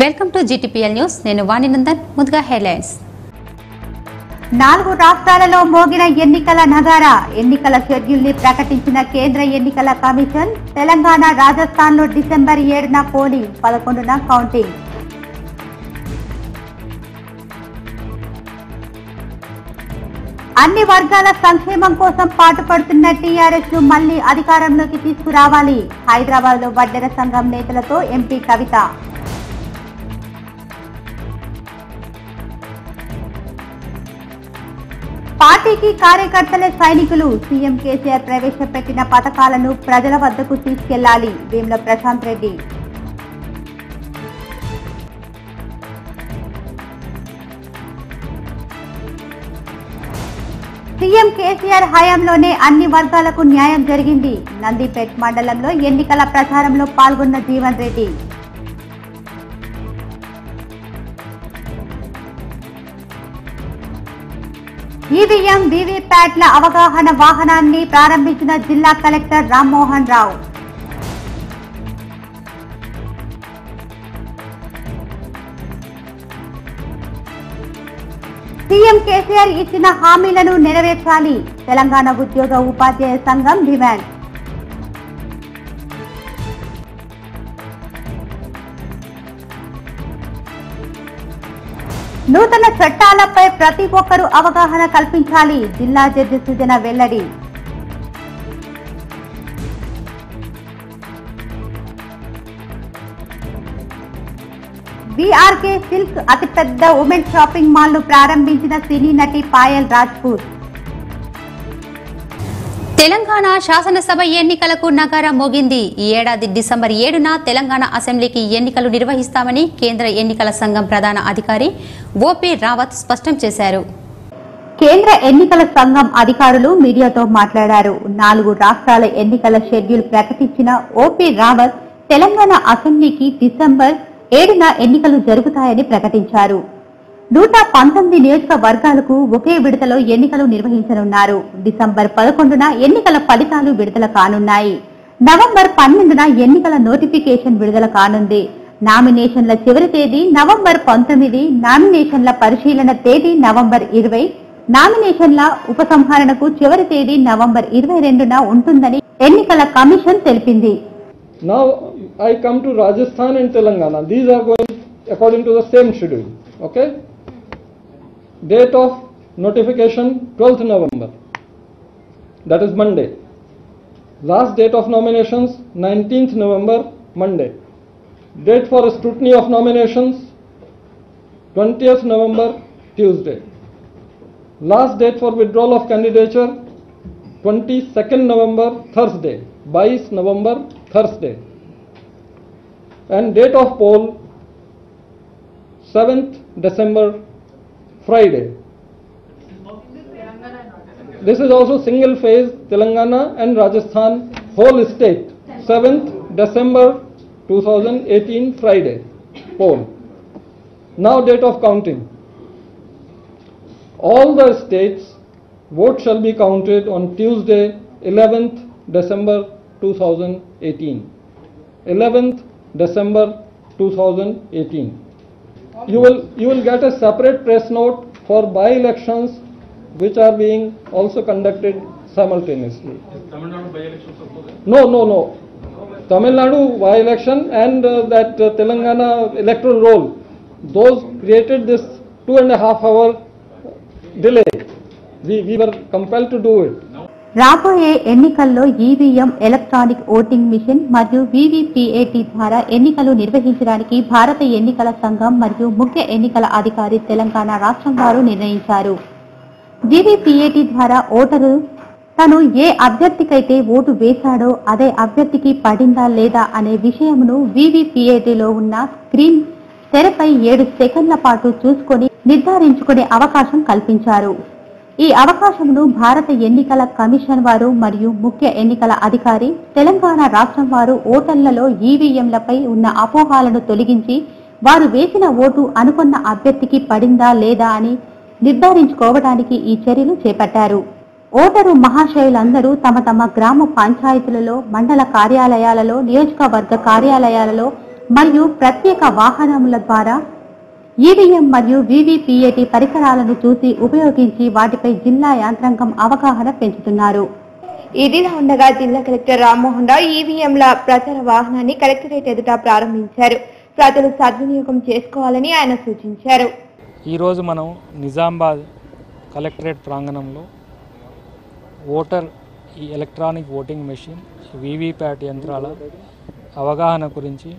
Welcome to GTPL news. నేను వాణినందన్. ముందుగా headlines. 4 రాష్ట్రాలలో మోగిన ఎన్నికల నగారా. ఎన్నికల షెడ్యూల్ ని ప్రకటించిన కేంద్ర ఎన్నికల కమిషన్. తెలంగాణ, రాజస్థాన్ లో డిసెంబర్ 7న పోలింగ్, 11న కౌంటింగ్. అన్ని వర్గాల సంక్షేమం కోసం పాటుపడుతున్న టీఆర్ఎస్ ను మళ్లీ అధికారంలోకి తీసుకురావాలి. హైదరాబాద్ లో వడ్డెర సంఘం నేతలతో ఎంపీ కవిత. పార్టీకి కార్యకర్తలే సైనికులు. సీఎం కేసీఆర్ ప్రవేశపెట్టిన పథకాలను ప్రజల వద్దకు తీసుకెళ్లాలి. వేముల ప్రశాంత్ రెడ్డి. సీఎం కేసీఆర్ హయాంలోనే అన్ని వర్గాలకు న్యాయం జరిగింది. నందిపేట్ మండలంలో ఎన్నికల ప్రచారంలో పాల్గొన్న జీవన్ రెడ్డి. ఈవీఎం, వీవీప్యాట్ల అవగాహన వాహనాన్ని ప్రారంభించిన జిల్లా కలెక్టర్ రామ్మోహన్ రావు. సీఎం కేసీఆర్ ఇచ్చిన హామీలను నెరవేర్చాలి. తెలంగాణ ఉద్యోగ ఉపాధ్యాయ సంఘం డిమాండ్. నూతన చట్టాలపై ప్రతి ఒక్కరూ అవగాహన కల్పించాలి. జిల్లా జడ్జి సుజన వెల్లడి. బీఆర్కే సిల్క్ అతిపెద్ద ఉమెన్ షాపింగ్ మాల్ ను ప్రారంభించిన సినీ నటి పాయల్ రాజ్పూత్. తెలంగాణ శాసనసభ ఎన్నికలకు నగారా మోగింది. ఈ ఏడాది డిసెంబర్ 7న తెలంగాణ అసెంబ్లీకి ఎన్నికలు నిర్వహిస్తామని కేంద్ర ఎన్నికల సంఘం ప్రధాన అధికారి ఓపీ రావత్ స్పష్టం చేశారు. కేంద్ర ఎన్నికల సంఘం అధికారులు మీడియాతో మాట్లాడారు. 4 రాష్ట్రాల ఎన్నికల షెడ్యూల్ ప్రకటించిన ఓపీ రావత్ తెలంగాణ అసెంబ్లీకి డిసెంబర్ 7న ఎన్నికలు జరుగుతాయని ప్రకటించారు. 119 నియోజకవర్గాలకు ఒకే విడతలో ఎన్నికలు నిర్వహించనున్నారు. డిసెంబర్ 11న ఎన్నికల ఫలితాలు విడుదల కానున్నాయి. నవంబర్ 12న ఎన్నికల నోటిఫికేషన్ విడుదల కానుంది. నామినేషన్ల చివరి తేదీ నవంబర్ 19, నామినేషన్ల పరిశీలన తేదీ నవంబర్ 20, నామినేషన్ల ఉపసంహరణకు చివరి తేదీ నవంబర్ 22న ఉంటుందని ఎన్నికల కమిషన్ తెలిపింది. Now I come to Rajasthan and Telangana. These are going according to the same schedule. Okay? Date of notification 12th November. That is Monday. Last date of nominations 19th November, Monday. Date for scrutiny of nominations 20th November, Tuesday. Last date for withdrawal of candidature 22nd November, Thursday. 22 November, Thursday. And date of poll 7th December, Friday. This is also single phase Telangana and Rajasthan whole state. 7th December 2018, Friday poll. Now date of counting. All the states votes shall be counted on Tuesday 11th December 2018. 11th December 2018. You will get a separate press note for by-elections which are being also conducted simultaneously. Tamil Nadu by-elections also? No. Tamil Nadu by-election and that Telangana electoral roll, those created this 2.5 hour delay. We were compelled to do it. రాబోయే ఎన్నికల్లో EVM, electronic voting machine మరియు వీవీపీఏటీ ద్వారా ఎన్నికలు నిర్వహించడానికి భారత ఎన్నికల సంఘం మరియు ముఖ్య ఎన్నికల అధికారి తెలంగాణ రాష్ట్రం వారు నిర్ణయించారు. వీవీపీఏటీ ద్వారా ఓటరు తను ఏ అభ్యర్థికైతే ఓటు వేశాడో అదే అభ్యర్థికి పడిందా లేదా అనే విషయమును వీవీపీఏటీలో ఉన్న స్క్రీన్ తెరపై 7 సెకండ్ల పాటు చూసుకొని నిర్ధారించుకునే అవకాశం కల్పించారు. ఈ అవకాశమును భారత ఎన్నికల కమిషన్ వారు మరియు ముఖ్య ఎన్నికల అధికారి తెలంగాణ రాష్ట్రం వారు ఓటర్లలో ఈవీఎంలపై ఉన్న అపోహాలను తొలగించి వారు వేసిన ఓటు అనుకున్న అభ్యర్థికి పడిందా లేదా అని నిర్ధారించుకోవడానికి ఈ చర్యలు చేపట్టారు. ఓటరు మహాశయులందరూ తమ తమ గ్రామ పంచాయతీలలో, మండల కార్యాలయాలలో, నియోజకవర్గ కార్యాలయాలలో మరియు ప్రత్యేక వాహనముల ద్వారా ఈవీఎం మరియు వీవీపీఏటీ పరికరాలను చూసి ఉపయోగించి వాటిపై జిల్లా యంత్రాంగం అవగాహన పెంచుతున్నారు. ఇదిలా ఉండగా జిల్లా కలెక్టర్ రామ్మోహన్ రావు ఈవీఎంల ప్రచార వాహనాన్ని కలెక్టరేట్ ఎదుట ప్రారంభించారు. ప్రజలు సద్వినియోగం చేసుకోవాలని ఆయన సూచించారు. ఈరోజు మనం నిజామాబాద్ కలెక్టరేట్ ప్రాంగణంలో ఈ ఎలక్ట్రానిక్ ఓటింగ్ మెషిన్ వీవీప్యాట్ యంత్రాల అవగాహన గురించి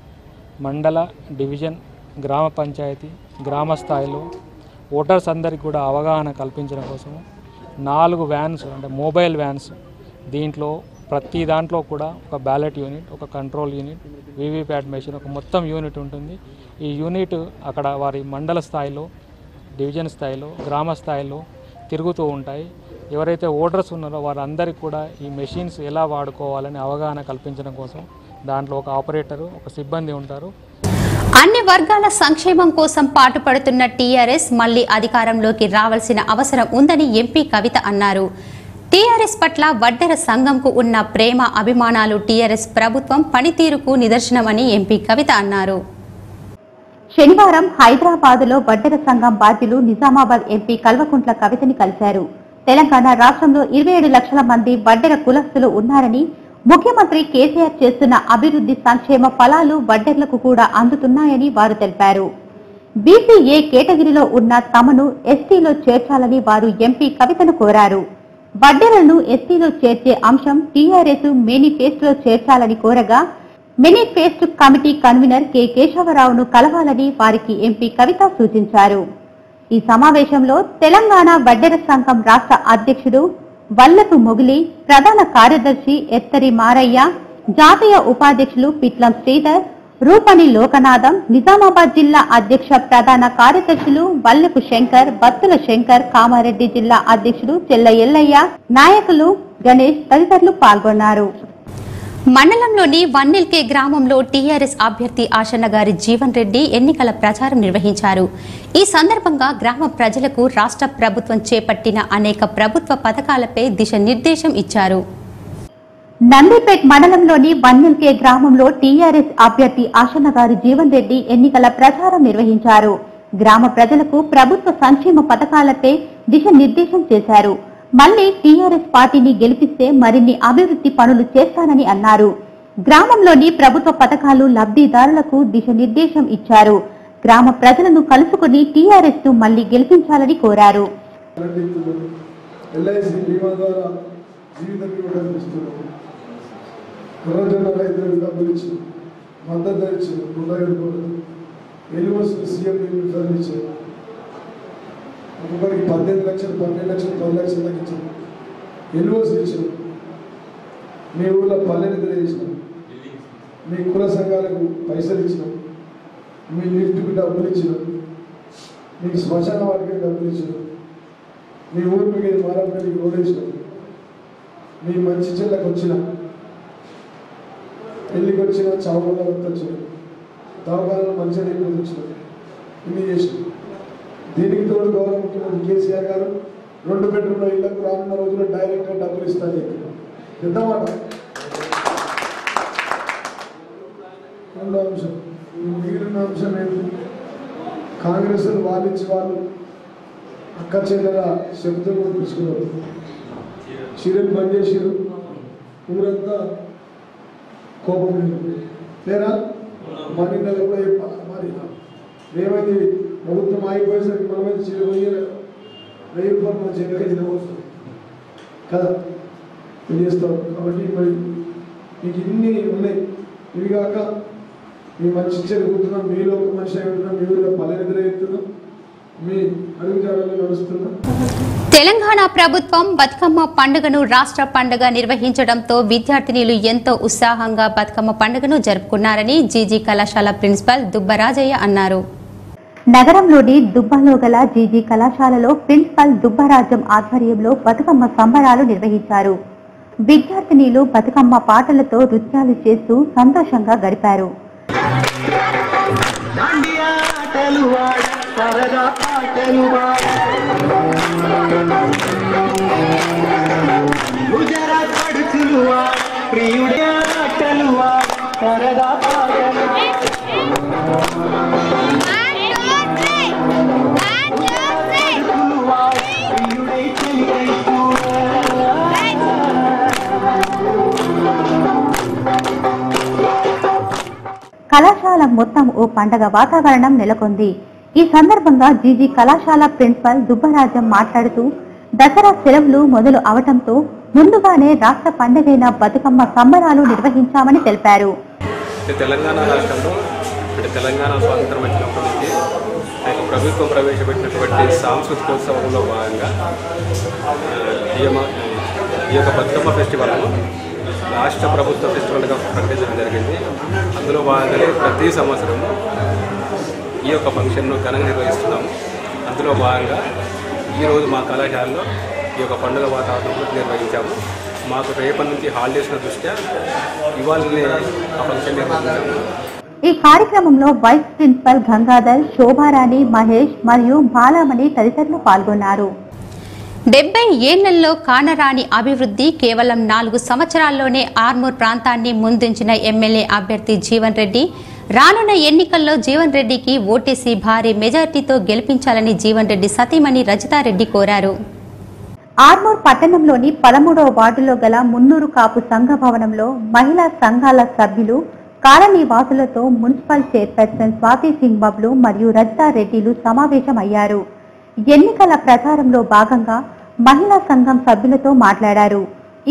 మండల, డివిజన్, గ్రామ పంచాయతీ, గ్రామ స్థాయిలో ఓటర్స్ అందరికీ కూడా అవగాహన కల్పించడం కోసం 4 వ్యాన్స్ అంటే మొబైల్ వ్యాన్స్, దీంట్లో ప్రతి దాంట్లో కూడా ఒక బ్యాలెట్ యూనిట్, ఒక కంట్రోల్ యూనిట్, వీవీప్యాట్ మెషిన్, ఒక మొత్తం యూనిట్ ఉంటుంది. ఈ యూనిట్ అక్కడ వారి మండల స్థాయిలో, డివిజన్ స్థాయిలో, గ్రామ స్థాయిలో తిరుగుతూ ఉంటాయి. ఎవరైతే ఓటర్స్ ఉన్నారో వారందరికీ కూడా ఈ మెషిన్స్ ఎలా వాడుకోవాలని అవగాహన కల్పించడం కోసం దాంట్లో ఒక ఆపరేటరు, ఒక సిబ్బంది ఉంటారు. అన్ని వర్గాల సంక్షేమం కోసం పాటుపడుతున్న టీఆర్ఎస్ మళ్లీ అధికారంలోకి రావాల్సిన అవసరం ఉందని ఎంపీ కవిత అన్నారు. టీఆర్ఎస్ పట్ల వడ్డెర సంఘంకు ఉన్న ప్రేమ, అభిమానాలు టీఆర్ఎస్ ప్రభుత్వం పనితీరుకు నిదర్శనమని ఎంపీ కవిత అన్నారు. శనివారం హైదరాబాద్లో వడ్డెర సంఘం బాధ్యులు నిజామాబాద్ ఎంపీ కల్వకుంట్ల కవితని కలిశారు. తెలంగాణ రాష్ట్రంలో 27 లక్షల మంది వడ్డెర కులస్తులు ఉన్నారని, ముఖ్యమంత్రి కేసీఆర్ చేస్తున్న అభివృద్ధి సంక్షేమ ఫలాలు వడ్డెర్లకు కూడా అందుతున్నాయని వారు తెలిపారు. బీసీఏ కేటగిరీలో ఉన్న తమను ఎస్టీలో చేర్చాలని వారు ఎంపీ కవితను కోరారు. వడ్డెరలను ఎస్టీలో చేర్చే అంశం టీఆర్ఎస్ మేనిఫెస్టోలో చేర్చాలని కోరగా మేనిఫెస్టో కమిటీ కన్వీనర్ కె కేశవరావును కలవాలని వారికి ఎంపీ కవిత సూచించారు. ఈ సమావేశంలో తెలంగాణ వడ్డెర సంఘం రాష్ట్ర అధ్యక్షుడు వల్లపు మొగిలి, ప్రధాన కార్యదర్శి ఎత్తరి మారయ్య, జాతీయ ఉపాధ్యక్షులు పిట్లం శ్రీధర్, రూపని లోకనాథం, నిజామాబాద్ జిల్లా అధ్యక్ష ప్రధాన కార్యదర్శులు వల్లపు శంకర్, బత్తుల శంకర్, కామారెడ్డి జిల్లా అధ్యక్షుడు చెల్ల ఎల్లయ్య, నాయకులు గణేష్ తదితరులు పాల్గొన్నారు. మండలంలోని వన్నెల్కే గ్రామంలో టీఆర్ఎస్ అభ్యర్థి ఆశన్న గారి జీవన్ రెడ్డి ఎన్నికల ప్రచారం నిర్వహించారు. ఈ సందర్భంగా గ్రామ ప్రజలకు రాష్ట్ర ప్రభుత్వం చేపట్టిన అనేక ప్రభుత్వ పథకాలపై దిశానిర్దేశం ఇచ్చారు. నందిపేట్ మండలంలోని వన్నెల్కే గ్రామంలో టీఆర్ఎస్ అభ్యర్థి ఆశన్న గారి జీవన్ రెడ్డి ఎన్నికల ప్రచారం నిర్వహించారు. గ్రామ ప్రజలకు ప్రభుత్వ సంక్షేమ పథకాలపై దిశానిర్దేశం చేశారు. మళ్లీ టీఆర్ఎస్ పార్టీని గెలిపిస్తే మరిన్ని అభివృద్ధి పనులు చేస్తానని అన్నారు. గ్రామంలోని ప్రభుత్వ పథకాలు లబ్ధిదారులకు దిశానిర్దేశం ఇచ్చారు. గ్రామ ప్రజలను కలుసుకుని టీఆర్ఎస్ ను మళ్లీ గెలిపించాలని కోరారు. ఒక్కొక్కరికి 18 లక్షలు, 12 లక్షలు, 10 లక్షలు తగ్గించారు. ఎల్ఓసి ఇచ్చారు. మీ ఊళ్ళో పల్లెని తెలియజేసినాం. మీ కుల సంఘాలకు పైసలు ఇచ్చినాం. మీ లిఫ్ట్కి డబ్బులు ఇచ్చినాం. మీకు శ్మశాన వాటికి డబ్బులు ఇచ్చినాం. మీ ఊరి మీకు మారాపల్లికి రోడ్ వేసినాం. మీ మంచి చెల్లకు వచ్చిన, పెళ్ళికి వచ్చిన, చావులకు వచ్చిన, దవాఖానలో మంచిగా నీళ్ళు వచ్చినాం. ఇన్ని చేసినాం. దీనికి తోడు గౌరవ ముఖ్యమంత్రి కేసీఆర్ గారు 2 బెడ్రూమ్ల ఇళ్లకు రానున్న రోజుల్లో డైరెక్ట్గా డబ్బులు ఇస్తారని చెప్పారు. పెద్ద మాట. రెండో అంశం, మిగిలిన అంశం ఏంటి? కాంగ్రెస్ వాళ్ళిచ్చి వాళ్ళు అక్క చెల్లెల శబ్దం తీసుకున్నారు. చీరలు బంద్ చేసారు. ఊరంతా కోపం లేరా? మరి నెల కూడా చెప్పాలి. మరి ఏమైంది? ప్రభుత్వం ఆగిపోయేసరికి మనమైతే చీర పోయలేదు. 1000 రూపాయలు మన చేతికి తినవస్తుంది కదా, తెలియస్తాం. కాబట్టి మరి మీకు ఇన్ని ఉన్నాయి. ఇవి కాక మీ మంచి చెరుగుతున్నాం, మీలో ఒక మనిషి అవుతున్నాం, మీ ఊళ్ళో పల్లెనిద్ర ఎత్తున్నాం, మీ అడుగుజాడల్లో నడుస్తున్నాం. తెలంగాణ ప్రభుత్వం బతుకమ్మ పండుగను రాష్ట్ర పండుగ నిర్వహించడంతో విద్యార్థినులు ఎంతో ఉత్సాహంగా బతుకమ్మ పండుగను జరుపుకున్నారని జీజీ కళాశాల ప్రిన్సిపల్ దుబ్బరాజయ్య అన్నారు. నగరంలోని దుబ్బలో గల జీజీ కళాశాలలో ప్రిన్సిపల్ దుబ్బరాజం ఆధ్వర్యంలో బతుకమ్మ సంబరాలు నిర్వహించారు. విద్యార్థినులు బతుకమ్మ పాటలతో నృత్యాలు చేస్తూ సంతోషంగా గడిపారు. కళాశాల మొత్తం ఓ పండగ వాతావరణం నెలకొంది. ఈ సందర్భంగా జీజీ కళాశాల ప్రిన్సిపల్ దుబ్బరాజం మాట్లాడుతూ దసరా సెలవులు మొదలు అవటంతో ముందుగానే రాష్ట్ర పండుగైన బతుకమ్మ సంబరాలు నిర్వహించామని తెలిపారు. తెలంగాణ రాష్ట్రంలో తెలంగాణ స్వాతంత్రం వచ్చినప్పటి నుంచి ప్రభుత్వం ప్రవేశపెట్టినటువంటి సాంస్కృతికోత్సవంలో భాగంగా ఈ యొక్క బతుకమ్మ ఫెస్టివల్ను రాష్ట్ర ప్రభుత్వ ఫెస్టివల్గా ప్రకటించడం జరిగింది. అందులో భాగంగానే ప్రతి సంవత్సరము ఈ యొక్క ఫంక్షన్ను ఘనంగా నిర్వహిస్తున్నాము. అందులో భాగంగా ఈరోజు మా కళాశాలలో ఈ యొక్క పండుగ వాతావరణంలో నిర్వహించాము. మాకు రేపటి నుంచి హాలిడేస్ల దృష్ట్యా ఇవాళనే ఆ ఫంక్షన్ నిర్వహించాము. ఈ కార్యక్రమంలో వైస్ ప్రిన్సిపల్ గంగాధర్, శోభారాణి, మహేష్ మరియు బాలామణి తదితరులు పాల్గొన్నారు. 70 ఏళ్లలో కానరాని అభివృద్ధి కేవలం 4 సంవత్సరాల్లోనే ఆర్మూర్ ప్రాంతాన్ని ముందుంచిన ఎమ్మెల్యే అభ్యర్థి జీవన్ రెడ్డి రానున్న ఎన్నికల్లో జీవన్ రెడ్డికి ఓటేసి భారీ మెజార్టీతో గెలిపించాలని జీవన్ రెడ్డి సతీమణి రజితారెడ్డి కోరారు. ఆర్మూర్ పట్టణంలోని 13వ వార్డులో గల మున్నూరు కాపు సంఘ భవనంలో మహిళా సంఘాల సభ్యులు, కాలనీ వాసులతో మున్సిపల్ చైర్పర్సన్ స్వాతి సింగ్ బబ్లు మరియు రజితారెడ్డిలు సమావేశమయ్యారు. ఎన్నికల ప్రచారంలో భాగంగా మహిళా సంఘం సభ్యులతో మాట్లాడారు.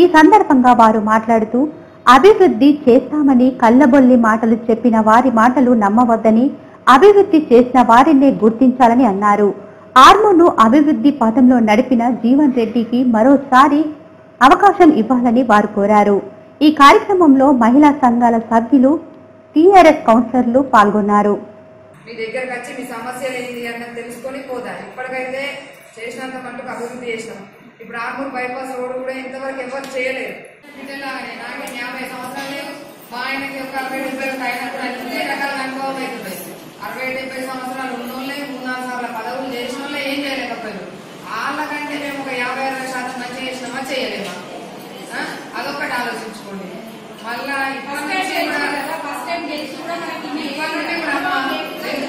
ఈ సందర్భంగా వారు మాట్లాడుతూ అభివృద్ధి చేస్తామని కళ్ళబొల్లి మాటలు చెప్పిన వారి మాటలు నమ్మవద్దని, అభివృద్ధి చేసిన వారినే గుర్తించాలని అన్నారు. ఆర్మూర్ను అభివృద్ధి పథంలో నడిపిన జీవన్ రెడ్డికి మరోసారి అవకాశం ఇవ్వాలని వారు కోరారు. ఈ కార్యక్రమంలో మహిళా సంఘాల సభ్యులు, టీఆర్ఎస్ కౌన్సిలర్లు పాల్గొన్నారు. మీ దగ్గరకు వచ్చి మీ సమస్యలు ఏంటి అన్నది తెలుసుకొని పోదా. ఇప్పటికైతే చేసినంత మట్టుకు అభివృద్ధి చేసినాం. ఇప్పుడు ఆర్మూర్ బైపాస్ రోడ్ కూడా ఇంతవరకు ఎవరు చేయలేరు. బిడ్డలాగానే నాకు 50 సంవత్సరాలు లేవు, మా ఆయనకి ఒక 60-70 అయినప్పుడు అన్ని రకాల అనుభవం అవుతుంది. 60-70 సంవత్సరాలు ఉన్నోళ్ళే 3-4 సార్లు పదవులు చేసిన వాళ్ళే ఏం చేయలేకపోయారు. వాళ్ళకంటే మేము ఒక 50-60% మంచిగా చేసినామా చేయలేమా, అదొక్కటి ఆలోచించుకోండి. మళ్ళా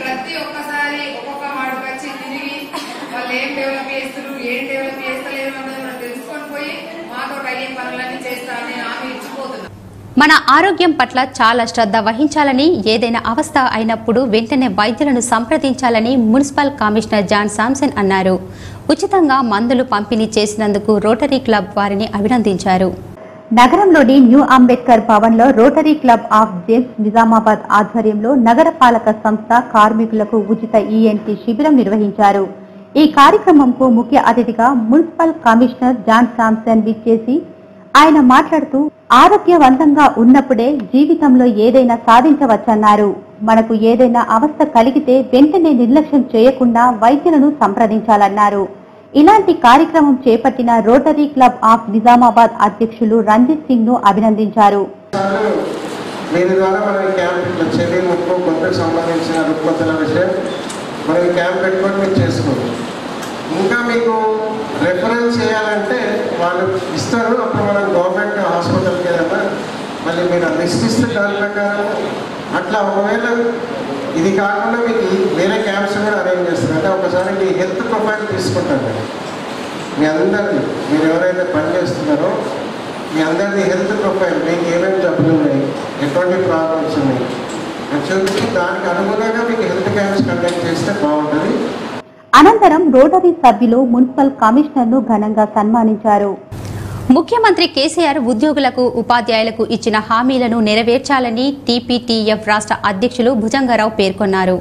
ప్రతి ఒక్కసారి ఒక్కొక్క వాడికి వచ్చి తిరిగి వాళ్ళు ఏం డెవలప్ చేస్తారు, ఏం డెవలప్ చేస్తలేదు అన్నది తెలుసుకొని పోయి మాతో అయ్యే పనులన్నీ చేస్తామని హామీ ఇచ్చిపోతున్నారు. మన ఆరోగ్యం పట్ల చాలా శ్రద్ధ వహించాలని, ఏదైనా అవస్థ అయినప్పుడు వెంటనే వైద్యులను సంప్రదించాలని మున్సిపల్ కమిషనర్ జాన్ శాంసన్ అన్నారు. ఉచితంగా మందులు పంపిణీ చేసినందుకు రోటరీ క్లబ్ వారిని అభినందించారు. నగరంలోని న్యూ అంబేద్కర్ భవన్లో rotary club of James Nizamabad ఆధ్వర్యంలో నగరపాలక సంస్థ కార్మికులకు ఉచిత ఈఎన్టీ శిబిరం నిర్వహించారు. ఈ కార్యక్రమంకు ముఖ్య అతిథిగా మున్సిపల్ కమిషనర్ జాన్ శాంసన్ విచ్చేసి ఆయన మాట్లాడుతూ ఆరోగ్యవంతంగా ఉన్నప్పుడే జీవితంలో ఏదైనా సాధించవచ్చన్నారు. మనకు ఏదైనా అవస్థ కలిగితే వెంటనే నిర్లక్ష్యం చేయకుండా వైద్యులను సంప్రదించాలన్నారు. ఇలాంటి కార్యక్రమం చేపట్టిన రోటరీ క్లబ్ ఆఫ్ నిజామాబాద్ అధ్యక్షులు రంజిత్ సింగ్ ను అభినందించారు. దీని ద్వారా మనం క్యాంప్ చెల్లి ముప్పు గొప్పకు సంబంధించిన రుగ్మతల విషయం మనం క్యాంప్ పెట్టుకొని మీరు చేసుకోండి. ఇంకా మీకు రెఫరెన్స్ చేయాలంటే వాళ్ళు ఇస్తారు. అప్పుడు మనం గవర్నమెంట్ హాస్పిటల్కి వెళ్ళామా మళ్ళీ మీరు లిస్ట్ ఇస్తే దాని ప్రకారం అట్లా ఒకవేళ ఇది కాకుండా మీకు వేరే క్యాంప్స్ కూడా అరేంజ్ చేస్తారు. అంటే ఒకసారి మీ హెల్త్ ప్రొఫైల్ తీసుకుంటారు. మీ అందరిది మీరు ఎవరైతే పనిచేస్తున్నారో మీ అందరిది హెల్త్ ప్రొఫైల్, మీకు ఏమేమి జబ్బులు ఉన్నాయి, ఎటువంటి ప్రాబ్లమ్స్ ఉన్నాయి అని చూపించి దానికి అనుగుణంగా మీకు హెల్త్ క్యాంప్స్ కండక్ట్ చేస్తే బాగుంటుంది. అనంతరం రోటరీ సభ్యులు మున్సిపల్ కమిషనర్ ను ఘనంగా సన్మానించారు. ముఖ్యమంత్రి కేసీఆర్ ఉద్యోగులకు, ఉపాధ్యాయులకు ఇచ్చిన హామీలను నెరవేర్చాలని టీపీటీఎఫ్ రాష్ట్ర అధ్యక్షులు భుజంగరావు పేర్కొన్నారు.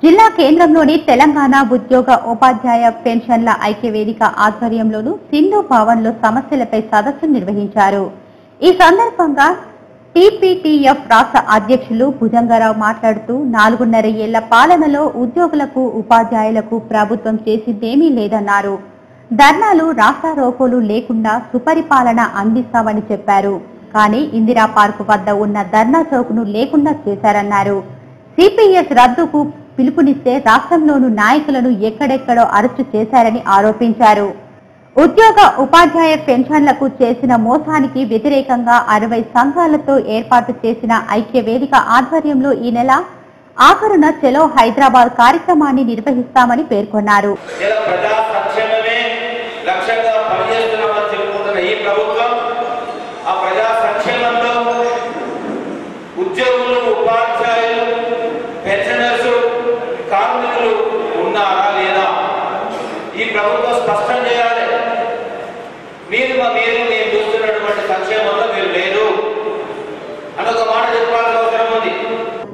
జిల్లా కేంద్రంలోని తెలంగాణ ఉద్యోగ, ఉపాధ్యాయ పెన్షన్ల ఐక్యవేదిక ఆధ్వర్యంలోను సింధు భవన్లో సమస్యలపై సదస్సు నిర్వహించారు. ఈ సందర్భంగా టీపీటీఎఫ్ రాష్ట్ర అధ్యక్షులు భుజంగరావు మాట్లాడుతూ 4.5 ఏళ్ల పాలనలో ఉద్యోగులకు, ఉపాధ్యాయులకు ప్రభుత్వం చేసిందేమీ లేదన్నారు. ధర్నాలు, రాస్తారోకోలు లేకుండా సుపరిపాలన అందిస్తామని చెప్పారు. కానీ ఇందిరా పార్కు వద్ద ఉన్న ధర్నా చౌక్ను లేకుండా చేశారన్నారు. సిపిఎస్ రద్దుకు పిలుపునిస్తే రాష్ట్రంలోని నాయకులను ఎక్కడెక్కడో అరెస్టు చేశారని ఆరోపించారు. ఉద్యోగ, ఉపాధ్యాయ పెన్షన్లకు చేసిన మోసానికి వ్యతిరేకంగా 60 సంఘాలతో ఏర్పాటు చేసిన ఐక్యవేదిక ఆధ్వర్యంలో ఈ నెల ఆఖరున చలో హైదరాబాద్ కార్యక్రమాన్ని నిర్వహిస్తామని పేర్కొన్నారు. లక్ష్యంగా పనిచేస్తున్నామని చెప్పుకుంటున్న ఈ ప్రభుత్వం ఆ ప్రజా సంక్షేమంలో ఉద్యోగులు, ఉపాధ్యాయులు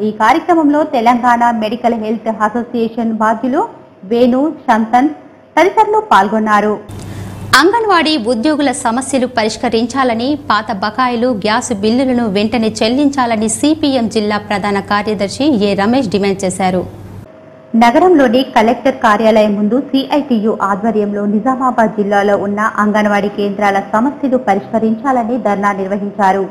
ఈ కార్యక్రమంలో తెలంగాణ మెడికల్ హెల్త్ అసోసియేషన్ బాధ్యులు వేణు, శంతన్ తదితరులు పాల్గొన్నారు. అంగన్వాడీ ఉద్యోగుల సమస్యలు పరిష్కరించాలని, పాత బకాయిలు, గ్యాస్ బిల్లులను వెంటనే చెల్లించాలని సిపిఎం జిల్లా ప్రధాన కార్యదర్శి ఏ రమేష్ డిమాండ్ చేశారు. నగరంలోని కలెక్టర్ కార్యాలయం ముందు సిఐటియు ఆధ్వర్యంలో నిజామాబాద్ జిల్లాలో ఉన్న అంగన్వాడీ కేంద్రాల సమస్యలు పరిష్కరించాలని ధర్నా నిర్వహించారు.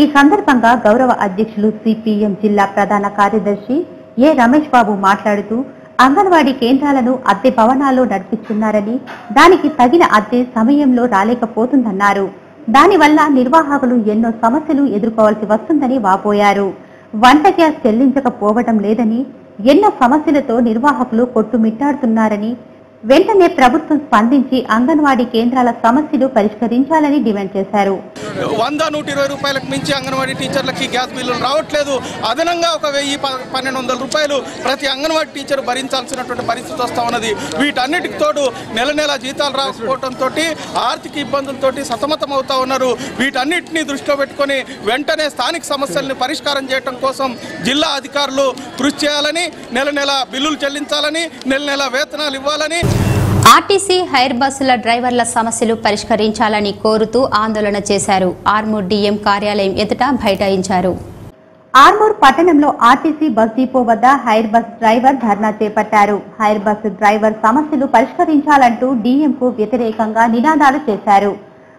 ఈ సందర్భంగా గౌరవ అధ్యక్షులు సిపిఎం జిల్లా ప్రధాన కార్యదర్శి ఏ రమేష్ బాబు మాట్లాడుతూ అంగన్వాడీ కేంద్రాలను అద్దె భవనాల్లో నడిపిస్తున్నారని, దానికి తగిన అద్దె సమయంలో రాలేకపోతుందన్నారు. దానివల్ల నిర్వాహకులు ఎన్నో సమస్యలు ఎదుర్కోవాల్సి వస్తుందని వాపోయారు. వంట గ్యాస్ చెల్లించకపోవడం లేదని, ఎన్నో సమస్యలతో నిర్వాహకులు కొట్టుమిట్టాడుతున్నారని, వెంటనే ప్రభుత్వం స్పందించి అంగన్వాడీ కేంద్రాల సమస్యలు పరిష్కరించాలని డిమాండ్ చేశారు. 100-120 రూపాయలకు మించి అంగన్వాడీ టీచర్లకి గ్యాస్ బిల్లులు రావట్లేదు. అదనంగా ఒక 1000-1200 రూపాయలు ప్రతి అంగన్వాడీ టీచర్ భరించాల్సినటువంటి పరిస్థితి వస్తూ ఉన్నది. వీటన్నిటికి తోడు నెల జీతాలు రాకపోవడంతో ఆర్థిక ఇబ్బందులతో సతమతం అవుతా ఉన్నారు. వీటన్నిటిని దృష్టిలో పెట్టుకొని వెంటనే స్థానిక సమస్యలను పరిష్కారం చేయడం కోసం జిల్లా అధికారులు కృషి చేయాలని, నెల బిల్లులు చెల్లించాలని, నెల వేతనాలు ఇవ్వాలని, ఆర్టీసీ హైర్ బస్సుల డ్రైవర్ల సమస్యలు పరిష్కరించాలని కోరుతూ ఆందోళన చేశారు. ఆర్మూర్ డిఎం కార్యాలయం ఎదుట బైఠాయించారు. ఆర్మూర్ పట్టణంలో ఆర్టీసీ బస్ డిపో వద్ద హైర్ బస్ డ్రైవర్ ధర్నా చేపట్టారు. హైర్ బస్ డ్రైవర్ సమస్యలు పరిష్కరించాలంటూ డిఎంకు వ్యతిరేకంగా నినాదాలు చేశారు.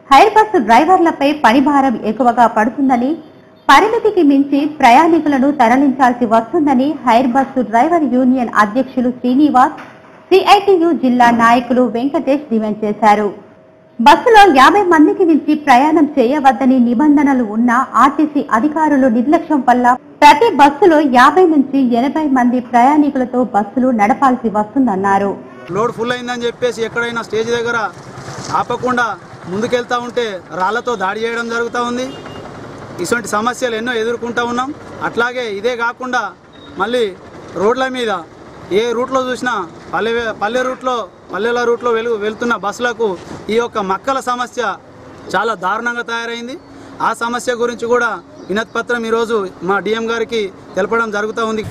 హైర్ బస్ డ్రైవర్లపై పనిభారం ఎక్కువగా పడుతుందని, పరిమితికి మించి ప్రయాణికులను తరలించాల్సి వస్తుందని హైర్ బస్సు డ్రైవర్ యూనియన్ అధ్యక్షులు శ్రీనివాస్, సిఐటియు జిల్లా నాయకులు వెంకటేష్ డిమాండ్ చేశారు. బస్సులో 50 మందికి మించి ప్రయాణం చేయవద్దని నిబంధనలు ఉన్న ఆర్టీసీ అధికారులు నిర్లక్ష్యం వల్ల ప్రతి బస్సులో 50 నుంచి 80 మంది ప్రయాణికులతో బస్సులు నడపాల్సి వస్తుందన్నారు. లోడ్ ఫుల్ అయిందని చెప్పేసి ఎక్కడైనా స్టేజ్ దగ్గర ఆపకుండా ముందుకెళ్తా ఉంటే రాళ్లతో దాడి చేయడం జరుగుతూ ఉంది. ఇటువంటి సమస్యలు ఎన్నో ఎదుర్కొంటూ ఉన్నాం. అట్లాగే ఇదే కాకుండా మళ్ళీ రోడ్ల మీద ఏ రూట్లో చూసినా పల్లెల రూట్లో వెళ్తున్న బస్సులకు ఈ యొక్క మక్కల సమస్య చాలా దారుణంగా తయారైంది. ఆ సమస్య గురించి కూడా వినతి పత్రం ఈరోజు మా డిఎం గారికి తెలపడం జరుగుతూ ఉంది.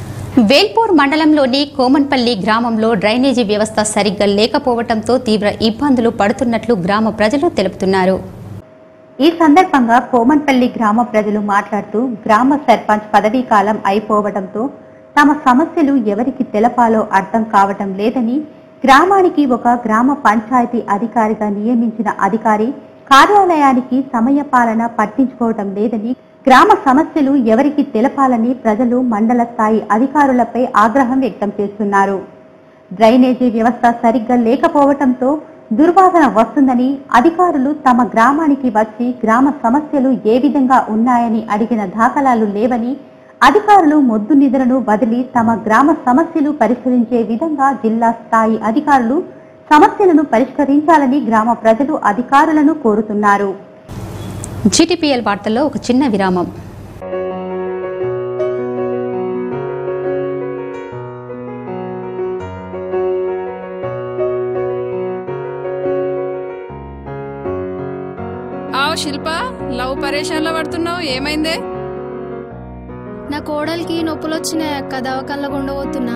వేల్పూర్ మండలంలోని కోమన్పల్లి గ్రామంలో డ్రైనేజీ వ్యవస్థ సరిగ్గా లేకపోవడంతో తీవ్ర ఇబ్బందులు పడుతున్నట్లు గ్రామ ప్రజలు తెలుపుతున్నారు. ఈ సందర్భంగా కోమన్పల్లి గ్రామ ప్రజలు మాట్లాడుతూ గ్రామ సర్పంచ్ పదవీ కాలం అయిపోవడంతో తమ సమస్యలు ఎవరికి తెలపాలో అర్థం కావటం లేదని, గ్రామానికి ఒక గ్రామ పంచాయతీ అధికారిగా నియమించిన అధికారి కార్యాలయానికి సమయపాలన పట్టించుకోవటం లేదని, గ్రామ సమస్యలు ఎవరికి తెలపాలని ప్రజలు మండల స్థాయి అధికారులపై ఆగ్రహం వ్యక్తం చేస్తున్నారు. డ్రైనేజీ వ్యవస్థ సరిగ్గా లేకపోవడంతో దుర్వాసన వస్తుందని, అధికారులు తమ గ్రామానికి వచ్చి గ్రామ సమస్యలు ఏ విధంగా ఉన్నాయని అడిగిన దాఖలాలు లేవని, అధికారులు మొద్దు నిధులను వదిలి తమ గ్రామ సమస్యలు పరిష్కరించే విధంగా జిల్లా స్థాయి అధికారులు సమస్యలను పరిష్కరించాలని గ్రామ ప్రజలు అధికారులను కోరుతున్నారు. జీటీపీఎల్ వార్తల్లో ఒక చిన్న విరామం. శిల్ప, లవ్ పరేషాన్లో పడుతున్నావు, ఏమైందే? నా కోడలికి నొప్పులు వచ్చినాయి అక్క, దవాఖానలో ఉండబోతున్నా.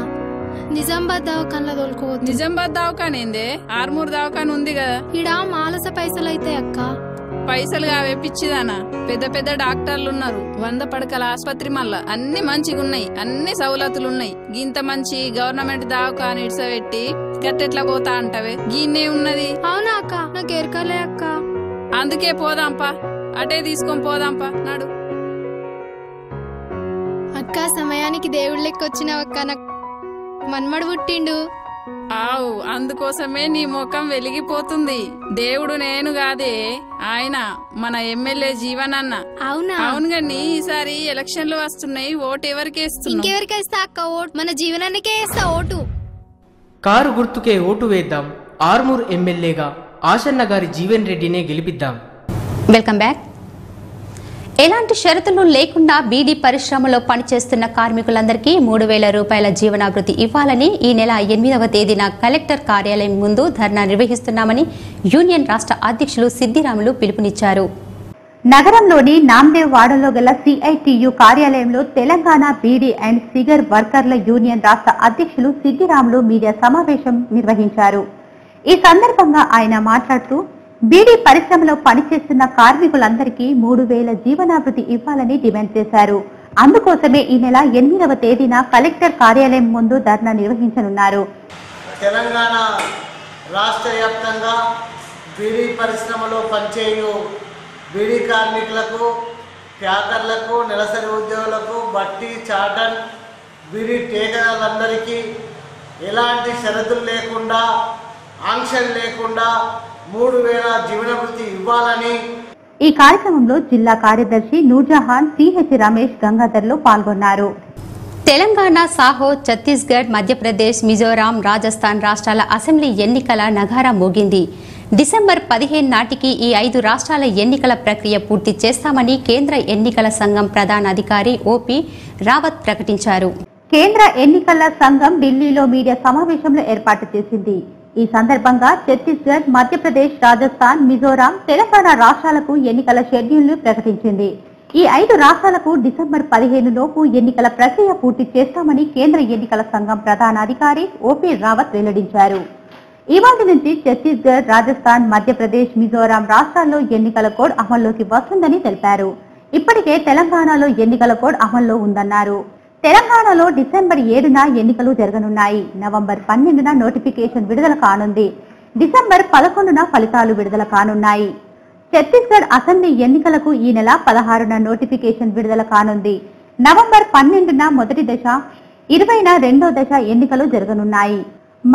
నిజామాబాద్ దవాఖానలో తోలుకోవద్దు. నిజామాబాద్ దవాఖాన ఏందే? ఆర్మూర్ దవాఖాన ఉంది కదా. ఈడ మాలస పైసలు అయితే అక్క. పైసలు కావే పిచ్చిదానా, పెద్ద డాక్టర్లు ఉన్నారు, 100 పడకల ఆసుపత్రి, మళ్ళా అన్ని మంచిగున్నాయి, అన్ని సౌలతులు ఉన్నాయి. గింత మంచి గవర్నమెంట్ దవాఖాన ఇడ్సబెట్టి గట్టెట్లా పోతా అంటవే? గీన్నే ఉన్నది. అవునా అక్క, నాకు ఎరకలే అక్క. అందుకే పోదాంపా, అటే తీసుకొని పోదాంపా, నాడు. అక్క సమయానికి దేవుడి లెక్క వచ్చినావక్క, నాకు మన్మడు పుట్టిండు. ఆవు, అందుకోసమే నీ ముఖం వెలిగిపోతుంది. దేవుడు నేను కాదే, ఆయన మన ఎమ్మెల్యే జీవనన్న. అవునా? అవును గాని ఈసారి ఎలక్షన్లు వస్తున్నాయి, ఓటు ఎవరికేస్తున్నా? ఇంకెవరికేస్తా అక్క ఓటు? మన జీవనానికే వేస్తా ఓటు. కారు గుర్తుకే ఓటు వేద్దాం. ఆర్మూర్ ఎమ్మెల్యేగా ఆశన్న గారి జీవన్ రెడ్డినే గెలిపిద్దాం. Welcome back. ఎలాంటి షరతులు లేకుండా బీడీ పరిశ్రమలో పనిచేస్తున్న కార్మికులందరికీ 3,000 రూపాయల జీవనాభృతి ఇవ్వాలని ఈ నెల 8వ తేదీన కలెక్టర్ కార్యాలయం ముందు ధర్నా నిర్వహిస్తున్నామని యూనియన్ రాష్ట్ర అధ్యక్షులు సిద్దిరాములు పిలుపునిచ్చారు. నగరంలోని నాందేవ్ వాడలో గల సిఐటియు కార్యాలయంలో తెలంగాణ బీడీ అండ్ సిగర్ వర్కర్ల యూనియన్ రాష్ట్ర అధ్యక్షులు సిద్దిరాములు మీడియా సమావేశం నిర్వహించారు. ఈ సందర్భంగా ఆయన మాట్లాడుతూ బీడీ పరిశ్రమలో పనిచేస్తున్న కార్మికులందరికీ 3,000 జీవనాభృతి ఇవ్వాలని డిమాండ్ చేశారు. అందుకోసమే ఈ నెల 8వ తేదీన కలెక్టర్ కార్యాలయం ముందు ధర్నా నిర్వహించనున్నారు. తెలంగాణ రాష్ట్ర వ్యాప్తంగా బీడీ పరిశ్రమలో పనిచేయు బీడీ కార్మికులకు, ప్యాకర్లకు, నెలసరి ఉద్యోగులకు, బట్టి, చాటన్, బీడీ టేకర్లందరికీ ఎలాంటి షరతులు లేకుండా, ఆంక్షలు లేకుండా 3,000 జీవనభృతి ఇవ్వాలని ఈ కార్యక్రమంలో జిల్లా కార్యదర్శి నూర్జహాన్, సిహెచ్ రమేష్, గంగాధర్లు పాల్గొన్నారు. తెలంగాణ, సాహో, ఛత్తీస్గఢ్, మధ్యప్రదేశ్, మిజోరాం, రాజస్థాన్ రాష్ట్రాల అసెంబ్లీ ఎన్నికల నగారా మోగింది. డిసెంబర్ 15 నాటికి ఈ 5 రాష్ట్రాల ఎన్నికల ప్రక్రియ పూర్తి చేస్తామని కేంద్ర ఎన్నికల సంఘం ప్రధాన అధికారి ఓపీ రావత్ ప్రకటించారు. కేంద్ర ఎన్నికల సంఘం ఢిల్లీలో మీడియా సమావేశంలో ఏర్పాటు చేసింది. ఈ సందర్భంగా ఛత్తీస్గఢ్, మధ్యప్రదేశ్, రాజస్థాన్, మిజోరాం, తెలంగాణ రాష్ట్రాలకు ఎన్నికల షెడ్యూల్ను ప్రకటించింది. ఈ 5 రాష్ట్రాలకు డిసెంబర్ 15 లోపు ఎన్నికల ప్రక్రియ పూర్తి చేస్తామని కేంద్ర ఎన్నికల సంఘం ప్రధాన అధికారి ఓపీ రావత్ వెల్లడించారు. ఇవాటి నుంచి ఛత్తీస్గఢ్, రాజస్థాన్, మధ్యప్రదేశ్, మిజోరాం రాష్ట్రాల్లో ఎన్నికల కోడ్ అమల్లోకి వస్తుందని తెలిపారు. ఇప్పటికే తెలంగాణలో ఎన్నికల కోడ్ అమల్లో ఉందన్నారు. తెలంగాణలో డిసెంబర్ 7న ఎన్నికలు జరగనున్నాయి. నవంబర్ 12న నోటిఫికేషన్ విడుదల కానుంది. డిసెంబర్ 11న ఫలితాలు విడుదల కానున్నాయి. ఛత్తీస్గఢ్ అసెంబ్లీ ఎన్నికలకు ఈ నెల 16న నోటిఫికేషన్ విడుదల కానుంది. నవంబర్ 12న మొదటి దశ, 20న రెండో దశ ఎన్నికలు జరగనున్నాయి.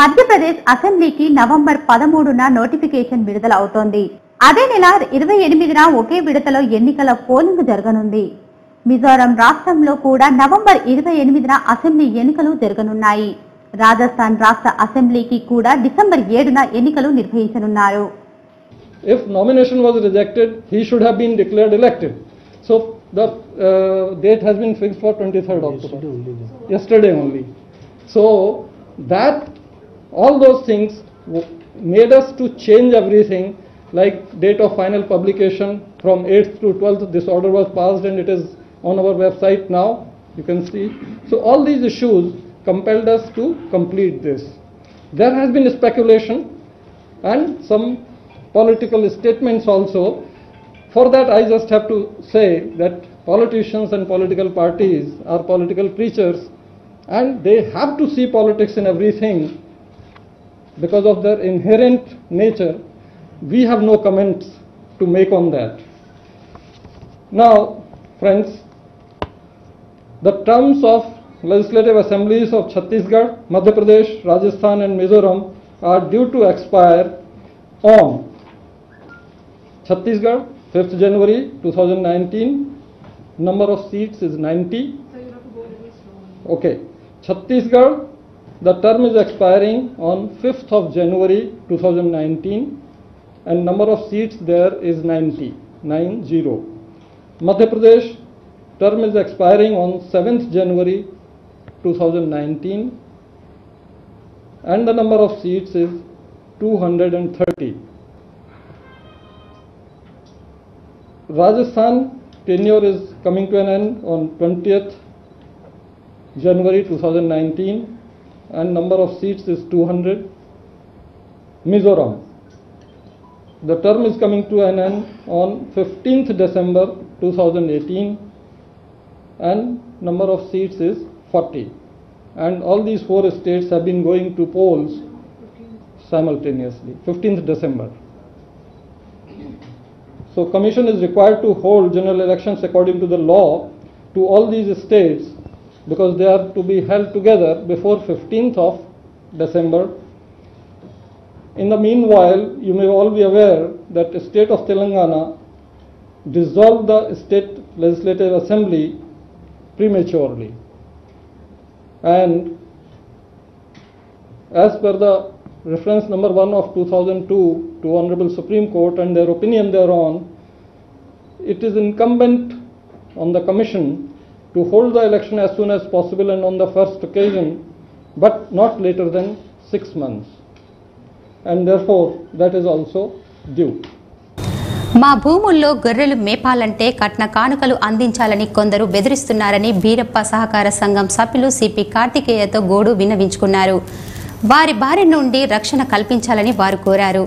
మధ్యప్రదేశ్ అసెంబ్లీకి నవంబర్ 13న నోటిఫికేషన్ విడుదల అవుతోంది. అదే నెల 28న ఒకే విడతలో ఎన్నికల పోలింగ్ జరగనుంది. మిజోరాం రాష్ట్రంలో కూడా నవంబర్ 28న అసెంబ్లీ ఎన్నికలు జరగనున్నాయి. రాజస్థాన్ రాష్ట్ర అసెంబ్లీకి కూడా డిసెంబర్ 7న ఎన్నికలు నిర్వహించనున్నారు. If nomination was rejected, he should have been declared elected. So the date has been fixed for 23rd October. Yesterday only. So that all those things made us to change everything, like date of final publication from 8th to 12th. This order was passed and it is on our website now. You can see. So all these issues compelled us to complete this. There has been speculation and some political statements also. For that I just have to say that politicians and political parties are political creatures and they have to see politics in everything because of their inherent nature. We have no comments to make on that. Now, friends, the terms of legislative assemblies of Chhattisgarh, Madhya Pradesh, Rajasthan and Mizoram are due to expire on Chhattisgarh 5th January 2019. Number of seats is 90. Okay. Chhattisgarh, the term is expiring on 5th of January 2019 and number of seats there is 90. Madhya Pradesh, term is expiring on 7th January 2019 and the number of seats is 230. Rajasthan tenure is coming to an end on 20th January 2019 and number of seats is 200. Mizoram, the term is coming to an end on 15th December 2018 and number of seats is 40. And all these 4 states have been going to polls simultaneously, 15th December. So Commission is required to hold general elections according to the law to all these states because they are to be held together before 15th of December. In the meanwhile, you may all be aware that the state of Telangana dissolved the state legislative assembly prematurely. And as per the reference number 1 of 2002 to Honorable Supreme Court and their opinion thereon, it is incumbent on the Commission to hold the election as soon as possible and on the first occasion, but not later than 6 months. And therefore, that is also due. మా భూముల్లో గొర్రెలు మేపాలంటే కట్న కానుకలు అందించాలని కొందరు బెదిరిస్తున్నారని బీరప్ప సహకార సంఘం సభ్యులు సిపి కార్తికేయతో గోడు విన్నవించుకున్నారు. వారి బారి నుండి రక్షణ కల్పించాలని వారు కోరారు.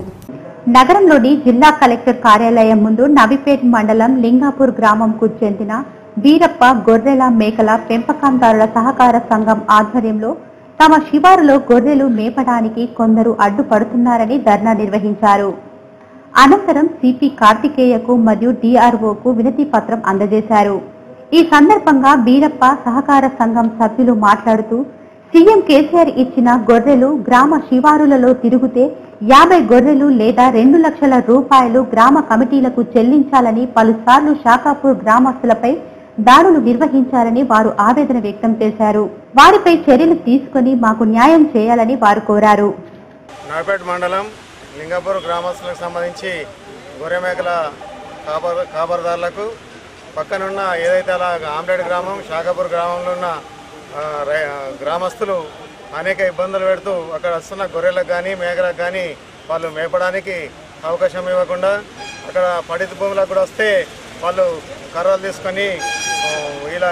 నగరంలోని జిల్లా కలెక్టర్ కార్యాలయం ముందు నవిపేట్ మండలం లింగాపూర్ గ్రామంకు చెందిన బీరప్ప గొర్రెల మేకల పెంపకందారుల సహకార సంఘం ఆధ్వర్యంలో తమ శివారులో గొర్రెలు మేపడానికి కొందరు అడ్డుపడుతున్నారని ధర్నా నిర్వహించారు. అనంతరం సిపి కార్తికేయకు మరియు డిఆర్ఓకు వినతి పత్రం అందజేశారు. ఈ సందర్భంగా బీరప్ప సహకార సంఘం సభ్యులు మాట్లాడుతూ సీఎం కేసీఆర్ ఇచ్చిన గొర్రెలు గ్రామ శివారులలో తిరుగుతే 50 గొర్రెలు లేదా 2 లక్షల రూపాయలు గ్రామ కమిటీలకు చెల్లించాలని పలుసార్లు షాకాపూర్ గ్రామస్తులపై దాడులు నిర్వహించారని వారు ఆవేదన వ్యక్తం చేశారు. వారిపై చర్యలు తీసుకుని మాకు న్యాయం చేయాలని వారు కోరారు. నవిపేట్ మండలం లింగాపూర్ గ్రామస్తులకు సంబంధించి గొర్రె మేకల కాపరదారులకు పక్కనున్న ఏదైతే అలా ఆమ్లెట్ గ్రామం షాకాపూర్ గ్రామంలో ఉన్న గ్రామస్తులు అనేక ఇబ్బందులు పెడుతూ అక్కడ వస్తున్న గొర్రెలకు కానీ మేకలకు కానీ వాళ్ళు మేపడానికి అవకాశం ఇవ్వకుండా అక్కడ పడిత భూములకు కూడా వస్తే వాళ్ళు కర్రలు తీసుకొని ఇలా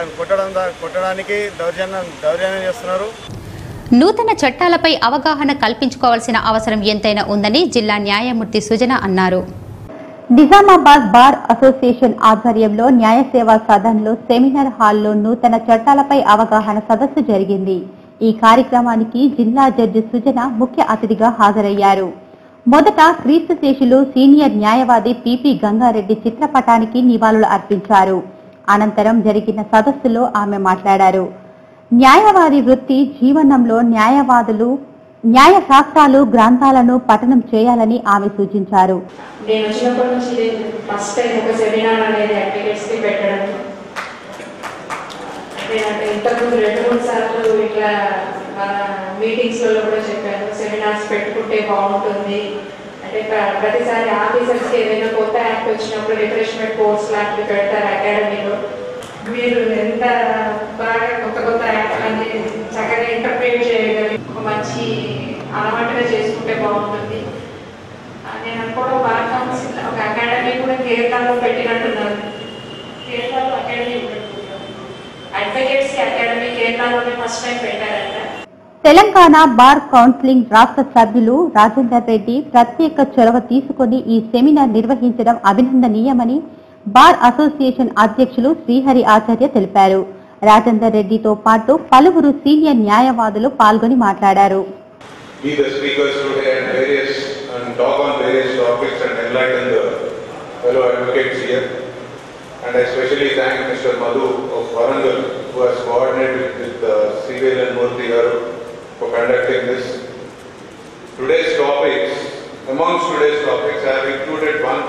కొట్టడానికి దౌర్జన్యం చేస్తున్నారు. నూతన చట్టాలపై అవగాహన కల్పించుకోవాల్సిన అవసరం ఎంతైనా ఉందని జిల్లా న్యాయమూర్తి సుజన అన్నారు. నిజామాబాద్ బార్ అసోసియేషన్ ఆధ్వర్యంలో న్యాయ సేవా సదన్లో సెమినార్ హాల్లో నూతన చట్టాలపై అవగాహన సదస్సు జరిగింది. ఈ కార్యక్రమానికి జిల్లా జడ్జి సుజన ముఖ్య అతిథిగా హాజరయ్యారు. మొదట క్రీస్తు శేషులు సీనియర్ న్యాయవాది పిపి గంగారెడ్డి చిత్రపటానికి నివాళులు అర్పించారు. అనంతరం జరిగిన సదస్సులో ఆమె మాట్లాడారు. న్యాయవాది వృత్తి జీవనంలో న్యాయవాదులు న్యాయ శాస్త్రాలు గ్రంథాలను పఠనం చేయాలని ఆమె సూచించారు. నేను వచ్చినప్పటి నుంచి ఫస్ట్ టైం ఒక సెమినార్ అనేది అడ్వకేట్స్కి పెట్టడం, అంటే ఇంతకుముందు 2-3 సార్లు ఇట్లా మన మీటింగ్స్లలో కూడా చెప్పాను, సెమినార్స్ పెట్టుకుంటే బాగుంటుంది అంటే ప్రతిసారి ఆఫీసర్స్కి ఏదైనా కొత్త యాక్ట్ వచ్చినప్పుడు రిఫ్రెష్మెంట్ కోర్స్ లాంటివి పెడతారు అకాడమీలో. మీరు ఎంత బాగా కొత్త యాక్ట్ అన్ని చక్కగా ఇంటర్ప్రిట్ చేయగలిగి ఒక మంచి అలవాటుగా చేసుకుంటే బాగుంటుంది. నేను అనుకోవడం బార్ కౌన్సిల్ ఒక అకాడమీ కూడా కేరళలో పెట్టినట్టున్నారు. కేరళలో అకాడమీ అడ్వకేట్స్ అకాడమీ కేరళలోనే ఫస్ట్ టైం పెట్టారంట. తెలంగాణ బార్ కౌన్సిలింగ్ రాష్ట్ర సభ్యులు రాజేందర్ రెడ్డి ప్రత్యేక చొరవ తీసుకుని ఈ సెమినార్ నిర్వహించడం అభినందనీయమని బార్ అసోసియేషన్ అధ్యక్షులు శ్రీహరి ఆచార్య తెలిపారు. రాజేందర్ రెడ్డితో పాటు పలువురు సీనియర్ న్యాయవాదులు పాల్గొని మాట్లాడారు. And I especially thank Mr. Madhu of Warangal, who has coordinated with Civil and Murthy Garu for conducting this. Amongst today's topics, I have included one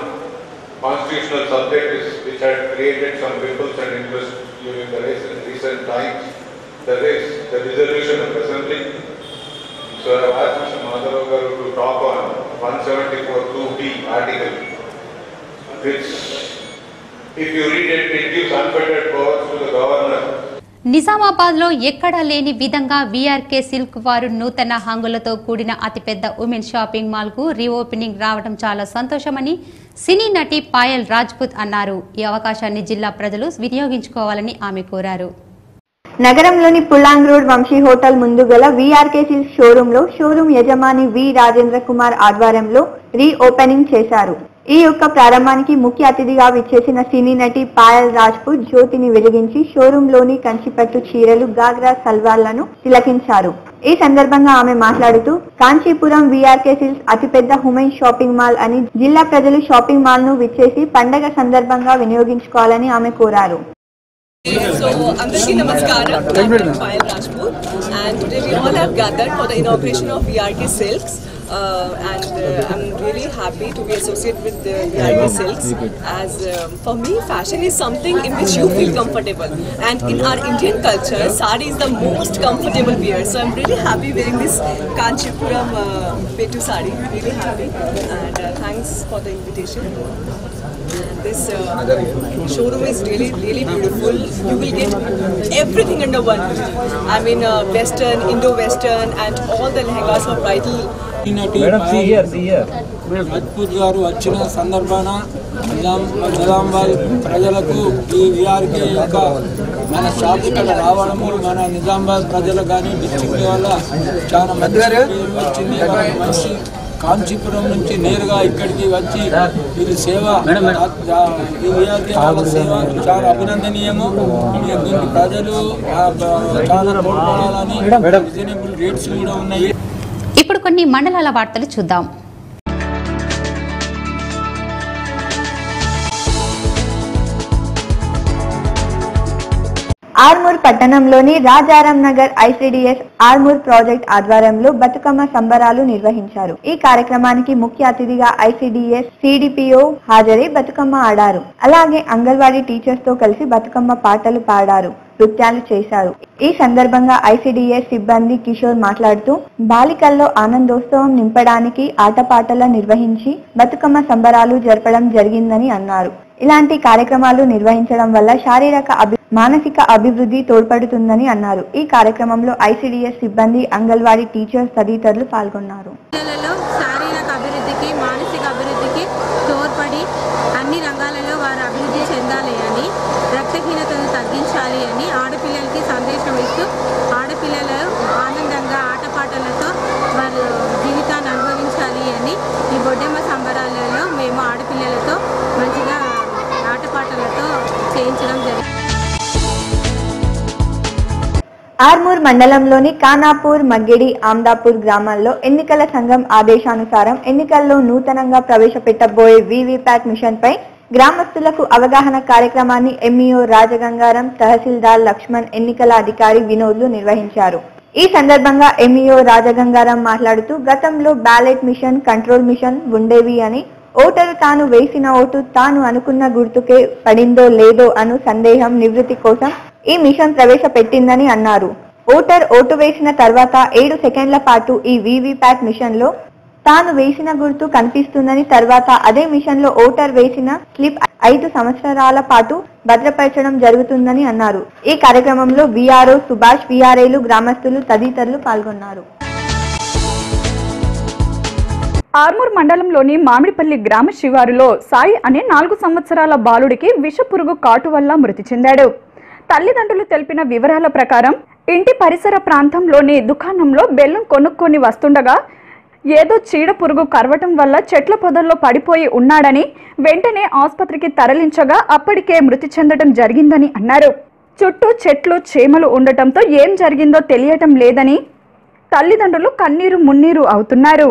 constitutional subject which had created some ripples and interest during the recent times, the dissolution of assembly. So I have asked Mr. Madhav Garu to talk on 174(2)B article, which if you read it, it gives unfettered powers to the governor. Nizamabad లో ఎక్కడా లేని విధంగా VRK silk వారు నూతన హంగులతో కూడిన అతిపెద్ద women shopping mall కు రీఓపెనింగ్ రావడం చాలా సంతోషమని సినీ నటి పాయల్ రాజ్పుత్ అన్నారు. ఈ అవకాశాన్ని జిల్లా ప్రజలు వినియోగించుకోవాలని ఆమె కోరారు. నగరంలోని పుల్లాంగ్ రోడ్ వంశీ హోటల్ ముందు గల వీఆర్కే సిల్క్ షోరూం యజమాని వి రాజేంద్ర కుమార్ ఆధ్వర్యంలో రీఓపెనింగ్ చేశారు. ఈ యొక్క ప్రారంభానికి ముఖ్య అతిథిగా విచ్చేసిన సినీ నటి పాయల్ రాజ్పుత్ జ్యోతిని వెలిగించి షోరూంలోని కంచిపట్టు చీరలు గాగ్రా సల్వార్లను తిలకించారు. ఈ సందర్భంగా ఆమె మాట్లాడుతూ కాంచీపురం వీఆర్కే సిల్క్స్ అతిపెద్ద ఉమెన్ షాపింగ్ మాల్ అని జిల్లా ప్రజలు షాపింగ్ మాల్ ను విచ్చేసి పండగ సందర్భంగా వినియోగించుకోవాలని ఆమె కోరారు. So, Andarki Namaskaram, I'm Payal Rajput, and today we all have gathered for the inauguration of VRK Silks. And I'm really happy to be associated with VRK Silks, as for me fashion is something in which you feel comfortable, and in our Indian culture sari is the most comfortable wear, so I'm really happy wearing this Kanchipuram Petu sari, really happy, and thanks for the invitation. This showroom is really beautiful. You will get everything under one roof. I mean Western, Indo-Western, and all the lehengas for bridal. Madam, see here. Rajput గారు వచ్చిన సందర్భాన నిజామాబాద్ ప్రజలకు ఈ VRK యొక్క మన shop ఇక్కడ రావడము మన నిజామాబాద్ ప్రజలకు కానీ డిస్ట్రిక్ట్ వల్ల చాలా మంచి వచ్చింది. మంచి కాంచీపురం నుంచి నేరుగా ఇక్కడికి వచ్చి ఇది సేవ ఈ వీఆర్కే వాళ్ళ సేవ చాలా అభినందనీయము. దీనికి ప్రజలు చాలా తోడ్పడాలని రీజనబుల్ రేట్స్ కూడా ఉన్నాయి. ఇప్పుడు కొన్ని మండలాల వార్తలు చూద్దాం. ఆర్మూర్ పట్టణంలోని రాజారాం నగర్ ఐసిడిఎస్ ఆర్మూర్ ప్రాజెక్ట్ ఆధ్వర్యంలో బతుకమ్మ సంబరాలు నిర్వహించారు. ఈ కార్యక్రమానికి ముఖ్య అతిథిగా ఐసిడిఎస్ సిడిపిఓ హాజరై బతుకమ్మ ఆడారు. అలాగే అంగన్వాడీ టీచర్స్ తో కలిసి బతుకమ్మ పాటలు పాడారు, నృత్యాలు చేశారు. ఈ సందర్భంగా ఐసిడిఎస్ సిబ్బంది కిషోర్ మాట్లాడుతూ బాలికల్లో ఆనందోత్సవం నింపడానికి ఆటపాటల నిర్వహించి బతుకమ్మ సంబరాలు జరపడం జరిగిందని అన్నారు. ఇలాంటి కార్యక్రమాలు నిర్వహించడం వల్ల శారీరక మానసిక అభివృద్ధి తోడ్పడుతుందని అన్నారు. ఈ కార్యక్రమంలో ఐసిడిఎస్ సిబ్బంది, అంగన్వాడీ టీచర్స్ తదితరులు పాల్గొన్నారు. శారీరక అభివృద్ధికి, మానసిక అభివృద్ధికి తోడ్పడి అన్ని రంగాలలో వారు అభివృద్ధి చెందాలి అని, రక్తహీనతను తగ్గించాలి అని ఆడపిల్లలకి సందేశం ఇస్తూ ఆడపిల్లలు ఆనందంగా ఆటపాటలతో వారు జీవితాన్ని అనుభవించాలి అని ఈ బొడ్డెమ్మ సంబరాలలో మేము ఆడపిల్లలతో మంచిగా ఆటపాటలతో చేయించడం జరిగింది. ఆర్మూర్ మండలంలోని ఖానాపూర్, మగ్గిడి, ఆమ్దాపూర్ గ్రామాల్లో ఎన్నికల సంఘం ఆదేశానుసారం ఎన్నికల్లో నూతనంగా ప్రవేశపెట్టబోయే వీవీప్యాట్ మిషన్ పై గ్రామస్తులకు అవగాహన కార్యక్రమాన్ని ఎంఈఓ రాజగంగారం, తహసీల్దార్ లక్ష్మణ్, ఎన్నికల అధికారి వినోద్లు నిర్వహించారు. ఈ సందర్భంగా ఎంఈఓ రాజగంగారం మాట్లాడుతూ గతంలో బ్యాలెట్ మిషన్, కంట్రోల్ మిషన్ ఉండేవి అని, ఓటరు తాను వేసిన ఓటు తాను అనుకున్న గుర్తుకే పడిందో లేదో అను సందేహం నివృత్తి కోసం ఈ మిషన్ ప్రవేశపెట్టిందని అన్నారు. ఓటర్ ఓటు వేసిన తర్వాత 7 సెకండ్ల పాటు ఈ వీవీప్యాట్ మిషన్ లో తాను వేసిన గుర్తు కనిపిస్తుందని, తర్వాత అదే మిషన్ లో ఓటర్ వేసిన స్లిప్ 5 సంవత్సరాల పాటు భద్రపరచడం జరుగుతుందని అన్నారు. ఈ కార్యక్రమంలో విఆర్ఓ సుభాష్, విఆర్ఏలు, గ్రామస్తులు తదితరులు పాల్గొన్నారు. ఆర్మూర్ మండలంలోని మామిడిపల్లి గ్రామ శివారులో సాయి అనే 4 సంవత్సరాల బాలుడికి విషపురుగు కాటు వల్ల మృతి చెందాడు. తల్లిదండ్రులు తెలిపిన వివరాల ప్రకారం ఇంటి పరిసర ప్రాంతంలోని దుకాణంలో బెల్లం కొనుక్కొని వస్తుండగా ఏదో చీడ పురుగు కరవటం వల్ల చెట్ల పొదల్లో పడిపోయి ఉన్నాడని, వెంటనే ఆసుపత్రికి తరలించగా అప్పటికే మృతి చెందడం జరిగిందని అన్నారు. చుట్టూ చెట్లు, చేమలు ఉండటంతో ఏం జరిగిందో తెలియటం లేదని తల్లిదండ్రులు కన్నీరు మున్నీరు అవుతున్నారు.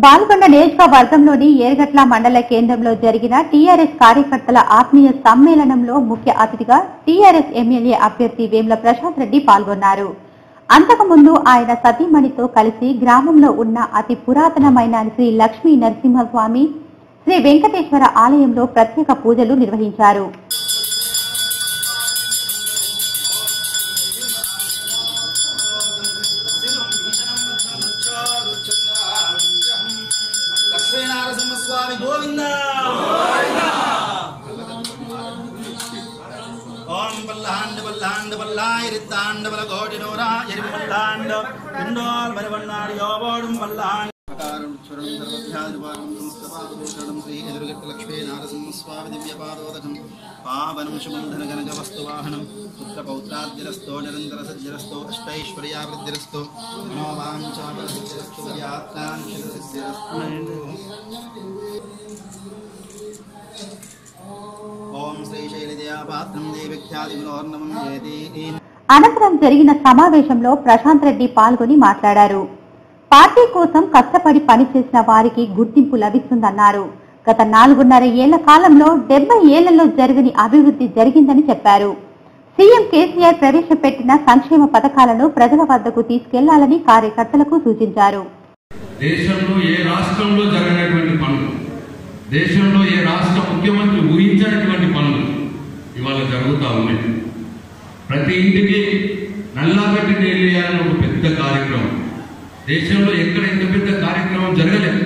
బాల్కొండ నియోజకవర్గంలోని ఏర్గట్ల మండల కేంద్రంలో జరిగిన టీఆర్ఎస్ కార్యకర్తల ఆత్మీయ సమ్మేళనంలో ముఖ్య అతిథిగా టీఆర్ఎస్ ఎమ్మెల్యే అభ్యర్థి వేముల ప్రశాంత్ రెడ్డి పాల్గొన్నారు. అంతకుముందు ఆయన సతీమణితో కలిసి గ్రామంలో ఉన్న అతి పురాతనమైన శ్రీ లక్ష్మీ నరసింహస్వామి, శ్రీ వెంకటేశ్వర ఆలయంలో ప్రత్యేక పూజలు నిర్వహించారు. పావనం శుభంధన గణగ వస్తువాహనం పుత్రపౌత్రాద్యరస్తో నిరంతర సజ్జరస్తో అష్టైశ్వర్యావృద్ధిరస్తో మనోవాంఛావృద్ధిరస్తో యాత్రాంశిరసిద్ధిరస్తో. ఓం శ్రీశైలజయాపాత్రం దేవిఖ్యాదిగుణోర్ణమం జయతి. అనంతరం జరిగిన సమావేశంలో ప్రశాంత్ రెడ్డి పాల్గొని మాట్లాడారు. పార్టీ కోసం కష్టపడి పనిచేసిన వారికి గుర్తింపు లభిస్తుందన్నారు. గత 4.5 ఏళ్ల కాలంలో 70 ఏళ్లలో జరగని అభివృద్ధి జరిగిందని చెప్పారు. సీఎం కేసీఆర్ ప్రవేశపెట్టిన సంక్షేమ పథకాలను ప్రజల వద్దకు తీసుకెళ్లాలని కార్యకర్తలకు సూచించారు. దేశంలో ఏ రాష్ట్రంలో జరగనటువంటి పనులు, దేశంలో ఏ రాష్ట్ర ముఖ్యమంత్రి ఊహించినటువంటి పనులు ఇవాళ జరుగుతూ ఉన్నాయి. ప్రతి ఇంటికి నల్లాగడ్డి నీళ్ళు వేయాలని ఒక పెద్ద కార్యక్రమం. దేశంలో ఎక్కడ ఇంత పెద్ద కార్యక్రమం జరగలేదు.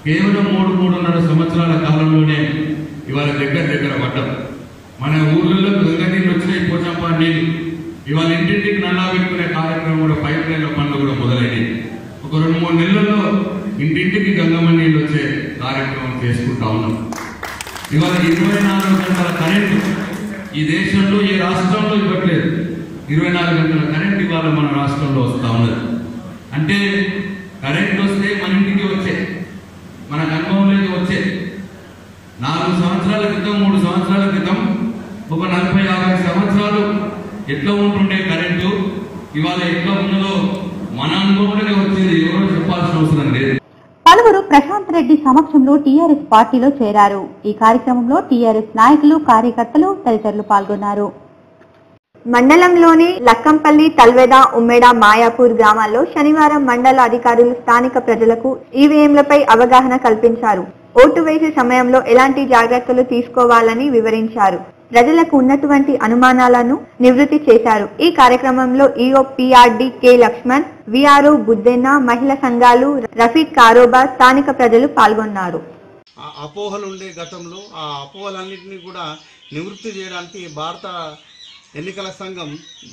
కేవలం 3-3.5 సంవత్సరాల కాలంలోనే ఇవాళ దగ్గర పడ్డం. మన ఊర్లలో గంగ నీళ్ళు వచ్చినాయి, పోచంపా నీళ్ళు. ఇవాళ ఇంటింటికి నల్లా పెట్టుకునే కార్యక్రమం కూడా పైప్ లైన్ల పనులు కూడా మొదలైనవి. ఒక 2-3 నెలల్లో ఇంటింటికి గంగమ్మ నీళ్ళు వచ్చే కార్యక్రమం చేసుకుంటా ఉన్నాం. ఇవాళ 24 గంటల కరెంటు ఈ దేశంలో ఏ రాష్ట్రంలో ఇవ్వట్లేదు. 24 గంటల కరెంట్ ఇవాళ మన రాష్ట్రంలో వస్తూ ఉన్నది. అంటే కరెంట్ వస్తే మన ఇంటికి వచ్చే, మన అనుభవంలోకి వచ్చే. 4 సంవత్సరాల క్రితం 3 సంవత్సరాల క్రితం ఒక 40-50 సంవత్సరాలు ఎట్లా ఉంటుండే కరెంటు ఇవాళ ఎట్లా ఉన్నదో మన అనుభవంలోనే వచ్చేది. ఎవరో చెప్పాల్సిన అవసరం లేదు. పలువురు ప్రశాంత్ రెడ్డి సమక్షంలో టీఆర్ఎస్ పార్టీలో చేరారు. ఈ కార్యక్రమంలో టీఆర్ఎస్ నాయకులు, కార్యకర్తలు తదితరులు పాల్గొన్నారు. మండలంలోని లక్కంపల్లి, తల్వేద, ఉమ్మెడ, మాయాపూర్ గ్రామాల్లో శనివారం మండల అధికారులు స్థానిక ప్రజలకు ఈవీఎంలపై అవగాహన కల్పించారు. ఓటు వేసే సమయంలో ఎలాంటి జాగ్రత్తలు తీసుకోవాలని వివరించారు. ప్రజలకు ఉన్నటువంటి అనుమానాలను నివృత్తి చేశారు. ఈ కార్యక్రమంలో EO PRD K Lakshman, VRO Buddanna, మహిళా సంఘాలు, రఫీక్ కారోబార్, స్థానిక ప్రజలు పాల్గొన్నారు. అపోహలు ఉండే గతంలో ఆ అపోహలన్నింటినీ కూడా నివృత్తి చేయడానికి భారత ఎన్నికల సంఘం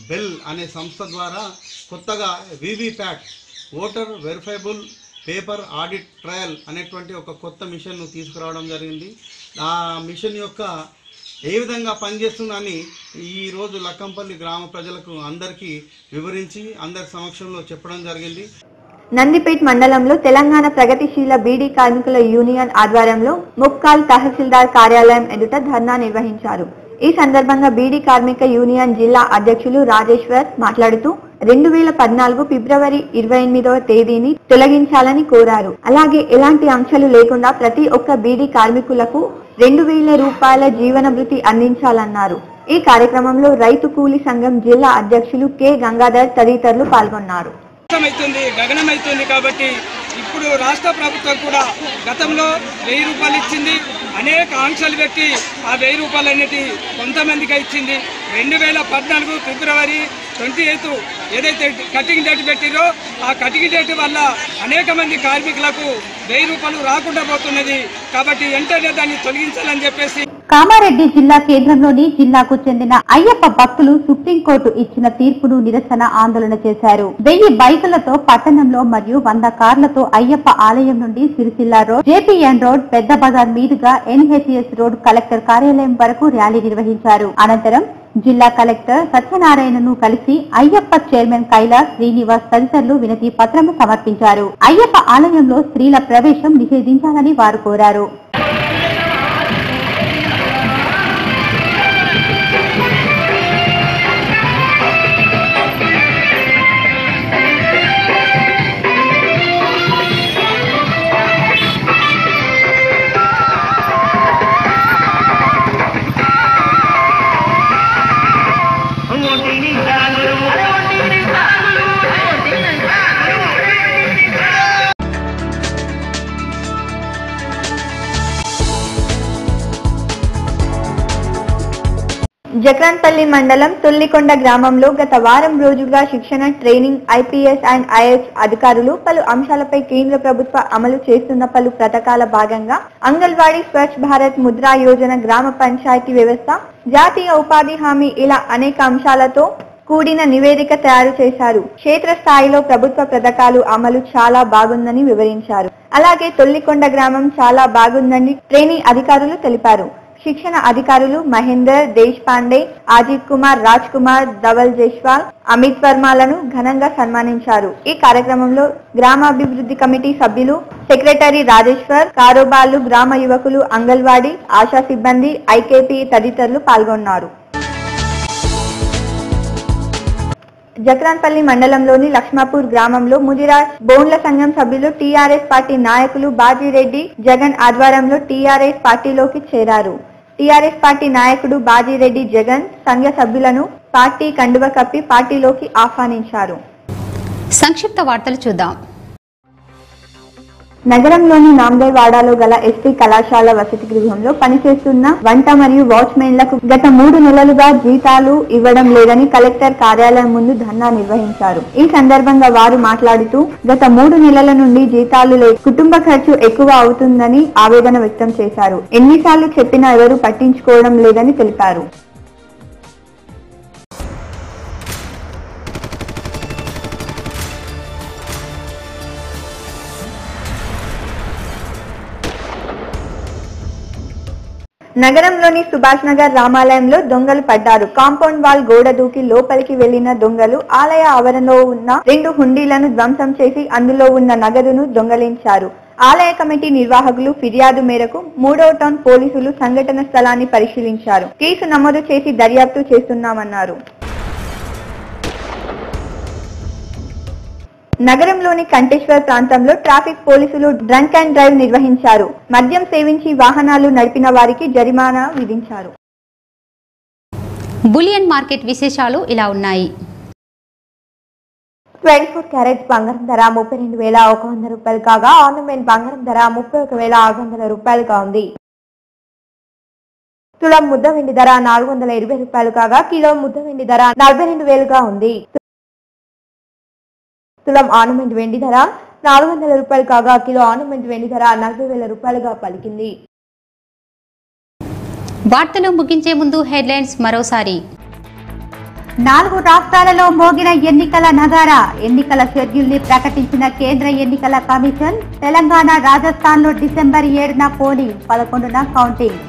బెల్ అనే సంస్థ ద్వారా కొత్తగా VVPAT voter verifiable paper audit trial అనేటువంటి ఒక కొత్త మిషన్ను తీసుకురావడం జరిగింది. ఆ మిషన్ యొక్క ఏ విధంగా పనిచేస్తుందని ఈరోజు లక్కంపల్లి గ్రామ ప్రజలకు అందరికీ వివరించి అందరి సమక్షంలో చెప్పడం జరిగింది. నందిపేట్ మండలంలో తెలంగాణ ప్రగతిశీల బీడీ కార్మికుల యూనియన్ ఆధ్వర్యంలో ముక్కాల్ తహసీల్దార్ కార్యాలయం ఎదుట ధర్నా నిర్వహించారు. ఈ సందర్భంగా బీడీ కార్మిక యూనియన్ జిల్లా అధ్యక్షులు రాజేశ్వర్ మాట్లాడుతూ 2014 ఫిబ్రవరి 28వ తేదీని తొలగించాలని కోరారు. అలాగే ఎలాంటి ఆంక్షలు లేకుండా ప్రతి ఒక్క బీడీ కార్మికులకు 2000 రూపాయల జీవన భృతి అందించాలన్నారు. ఈ కార్యక్రమంలో రైతు కూలీ సంఘం జిల్లా అధ్యక్షులు కె గంగాధర్ తదితరులు పాల్గొన్నారు. గగనమైతుంది కాబట్టి ఇప్పుడు రాష్ట్ర ప్రభుత్వం కూడా గతంలో 1000 రూపాయలు ఇచ్చింది. అనేక ఆంక్షలు పెట్టి ఆ 1000 రూపాయలు అనేది కొంతమందికి ఇచ్చింది. 2014 ఫిబ్రవరి 28 ఏదైతే కటింగ్ డేట్ పెట్టిరో ఆ కటింగ్ డేట్ వల్ల అనేక మంది కార్మికులకు 1000 రూపాయలు రాకుండా పోతున్నది. కాబట్టి వెంటనే దాన్ని తొలగించాలని చెప్పేసి కామారెడ్డి జిల్లా కేంద్రంలోని జిల్లాకు చెందిన అయ్యప్ప భక్తులు సుప్రీంకోర్టు ఇచ్చిన తీర్పును నిరసన ఆందోళన చేశారు. 1000 బైకులతో పట్టణంలో మరియు 100 కార్లతో అయ్యప్ప ఆలయం నుండి సిరిసిల్ల రోడ్, జేపీఎన్ రోడ్, పెద్ద బజార్ మీదుగా ఎన్హెచ్ఎస్ రోడ్ కలెక్టర్ కార్యాలయం వరకు ర్యాలీ నిర్వహించారు. అనంతరం జిల్లా కలెక్టర్ సత్యనారాయణను కలిసి అయ్యప్ప చైర్మన్ కైలాస్ శ్రీనివాస్ తదితరులు వినతి పత్రం సమర్పించారు. అయ్యప్ప ఆలయంలో స్త్రీల ప్రవేశం నిషేధించాలని వారు కోరారు. జక్రాన్పల్లి మండలం తొల్లికొండ గ్రామంలో గత వారం రోజులుగా శిక్షణ, ట్రైనింగ్ ఐపీఎస్ అండ్ ఐఏఎస్ అధికారులు పలు అంశాలపై కేంద్ర ప్రభుత్వ అమలు చేస్తున్న పలు పథకాల భాగంగా అంగన్వాడీ, స్వచ్ఛ భారత్, ముద్రా యోజన, గ్రామ పంచాయతీ వ్యవస్థ, జాతీయ ఉపాధి హామీ ఇలా అనేక అంశాలతో కూడిన నివేదిక తయారు చేశారు. క్షేత్రస్థాయిలో ప్రభుత్వ పథకాలు అమలు చాలా బాగుందని వివరించారు. అలాగే తొల్లికొండ గ్రామం చాలా బాగుందని ట్రైనింగ్ అధికారులు తెలిపారు. శిక్షణ అధికారులు మహేందర్, దేశ్ పాండే, అజిత్ కుమార్, రాజ్ కుమార్, ధవల్ జైస్వాల్, అమిత్ వర్మలను ఘనంగా సన్మానించారు. ఈ కార్యక్రమంలో గ్రామాభివృద్ధి కమిటీ సభ్యులు, సెక్రటరీ రాజేశ్వర్, కారోబార్లు, గ్రామ యువకులు, అంగన్వాడీ, ఆశా సిబ్బంది, ఐకేపీ తదితరులు పాల్గొన్నారు. జక్రాన్పల్లి మండలంలోని లక్ష్మాపూర్ గ్రామంలో ముదిరాజ్ బోన్ల సంఘం సభ్యులు, టీఆర్ఎస్ పార్టీ నాయకులు బాజిరెడ్డి జగన్ ఆధ్వర్యంలో టీఆర్ఎస్ పార్టీలోకి చేరారు. టీఆర్ఎస్ పార్టీ నాయకుడు బాజిరెడ్డి జగన్ సంఘ సభ్యులను పార్టీ కండువ కప్పి పార్టీలోకి ఆహ్వానించారు. సంక్షిప్త వార్తలు చూద్దాం. నగరంలోని నాందేవాడలో గల ఎస్టీ కళాశాల వసతి గృహంలో పనిచేస్తున్న వంట మరియు వాచ్మెన్లకు గత 3 నెలలుగా జీతాలు ఇవ్వడం లేదని కలెక్టర్ కార్యాలయం ముందు ధర్నా నిర్వహించారు. ఈ సందర్భంగా వారు మాట్లాడుతూ గత 3 నెలల నుండి జీతాలు లేక కుటుంబ ఖర్చు ఎక్కువ అవుతుందని ఆవేదన వ్యక్తం చేశారు. ఎన్నిసార్లు చెప్పినా ఎవరూ పట్టించుకోవడం లేదని తెలిపారు. నగరంలోని సుభాష్ నగర్ రామాలయంలో దొంగలు పడ్డారు. కాంపౌండ్ వాల్ గోడ దూకి లోపలికి వెళ్లిన దొంగలు ఆలయ ఆవరణలో ఉన్న 2 హుండీలను ధ్వంసం చేసి అందులో ఉన్న నగదును దొంగలించారు. ఆలయ కమిటీ నిర్వాహకులు ఫిర్యాదు మేరకు 3వ టౌన్ పోలీసులు సంఘటన స్థలాన్ని పరిశీలించారు. కేసు నమోదు చేసి దర్యాప్తు చేస్తున్నామన్నారు. నగరంలోని కంటేశ్వర్ ప్రాంతంలో ట్రాఫిక్ పోలీసులు డ్రంక్ అండ్ డ్రైవ్ నిర్వహించారు. మద్యం సేవించి వాహనాలు నడిపిన వారికి జరిమానా విధించారు. బులియన్ మార్కెట్ విశేషాలు ఇలా ఉన్నాయి. 24 క్యారెట్స్ బంగారం ధర 32,100 రూపాయలు కాగా ఆర్నమెంట్ బంగారం ధర 31,600 రూపాయలుగా ఉంది. తులం ముద్ద వెండి ధర 420 రూపాయలు కాగా కిలో ముద్ద వెండి ధర 42,000గా ఉంది. తులం ఆర్నమెంట్ వెండి ధర 400 రూపాయలు కాగా కిలో ఆర్నమెంట్ వెండి ధర 40,000 రూపాయలుగా పలికింది. వార్తలు ముగించే ముందు హెడ్లైన్స్ మరోసారి. 4 రాష్ట్రాలలో మోగిన ఎన్నికల నగారా. ఎన్నికల షెడ్యూల్ ని ప్రకటించిన కేంద్ర ఎన్నికల కమిషన్. తెలంగాణ, రాజస్థాన్ లో డిసెంబర్ 7న పోలింగ్, 11న కౌంటింగ్.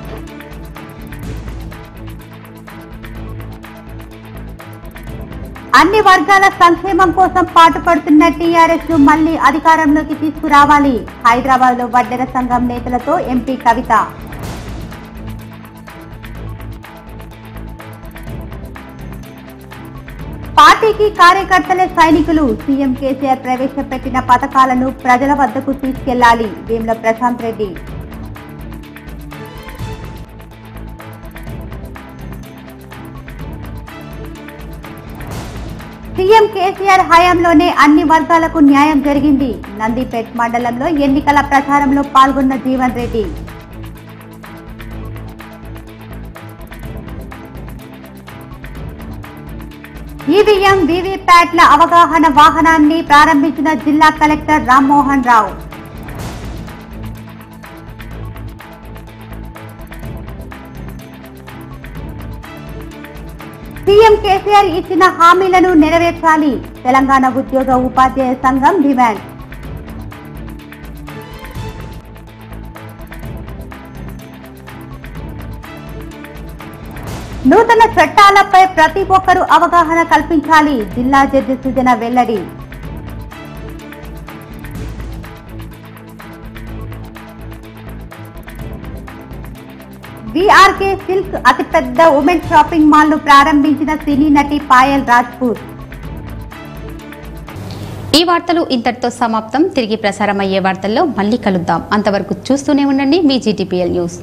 అన్ని వర్గాల సంక్షేమం కోసం పాటుపడుతున్న టీఆర్ఎస్ ను మళ్లీ అధికారంలోకి తీసుకురావాలి. హైదరాబాద్ లో వడ్డెర సంఘం నేతలతో ఎంపీ కవిత. పార్టీకి కార్యకర్తలే సైనికులు. సీఎం కేసీఆర్ ప్రవేశపెట్టిన పథకాలను ప్రజల వద్దకు తీసుకెళ్లాలి. వేముల ప్రశాంత్ రెడ్డి. సీఎం కేసీఆర్ హయాంలోనే అన్ని వర్గాలకు న్యాయం జరిగింది. నందిపేట్ మండలంలో ఎన్నికల ప్రచారంలో పాల్గొన్న జీవన్ రెడ్డి. ఈవీఎం, వీవీప్యాట్ల అవగాహన వాహనాన్ని ప్రారంభించిన జిల్లా కలెక్టర్ రామ్మోహన్ రావు. సీఎం కేసీఆర్ ఇచ్చిన హామీలను నెరవేర్చాలి. తెలంగాణ ఉద్యోగ ఉపాధ్యాయ సంఘం డిమాండ్. నూతన చట్టాలపై ప్రతి ఒక్కరూ అవగాహన కల్పించాలి. జిల్లా జడ్జి సుజన వెల్లడి. వీఆర్కే సిల్క్ అతిపెద్ద ఉమెన్ షాపింగ్ మాల్ ను ప్రారంభించిన సినీ నటి పాయల్ రాజ్పూత్. ఈ వార్తలు ఇంతటితో సమాప్తం. తిరిగి ప్రసారమయ్యే వార్తల్లో మళ్ళీ కలుద్దాం. అంతవరకు చూస్తూనే ఉండండి మీ జీటీపీఎల్ న్యూస్.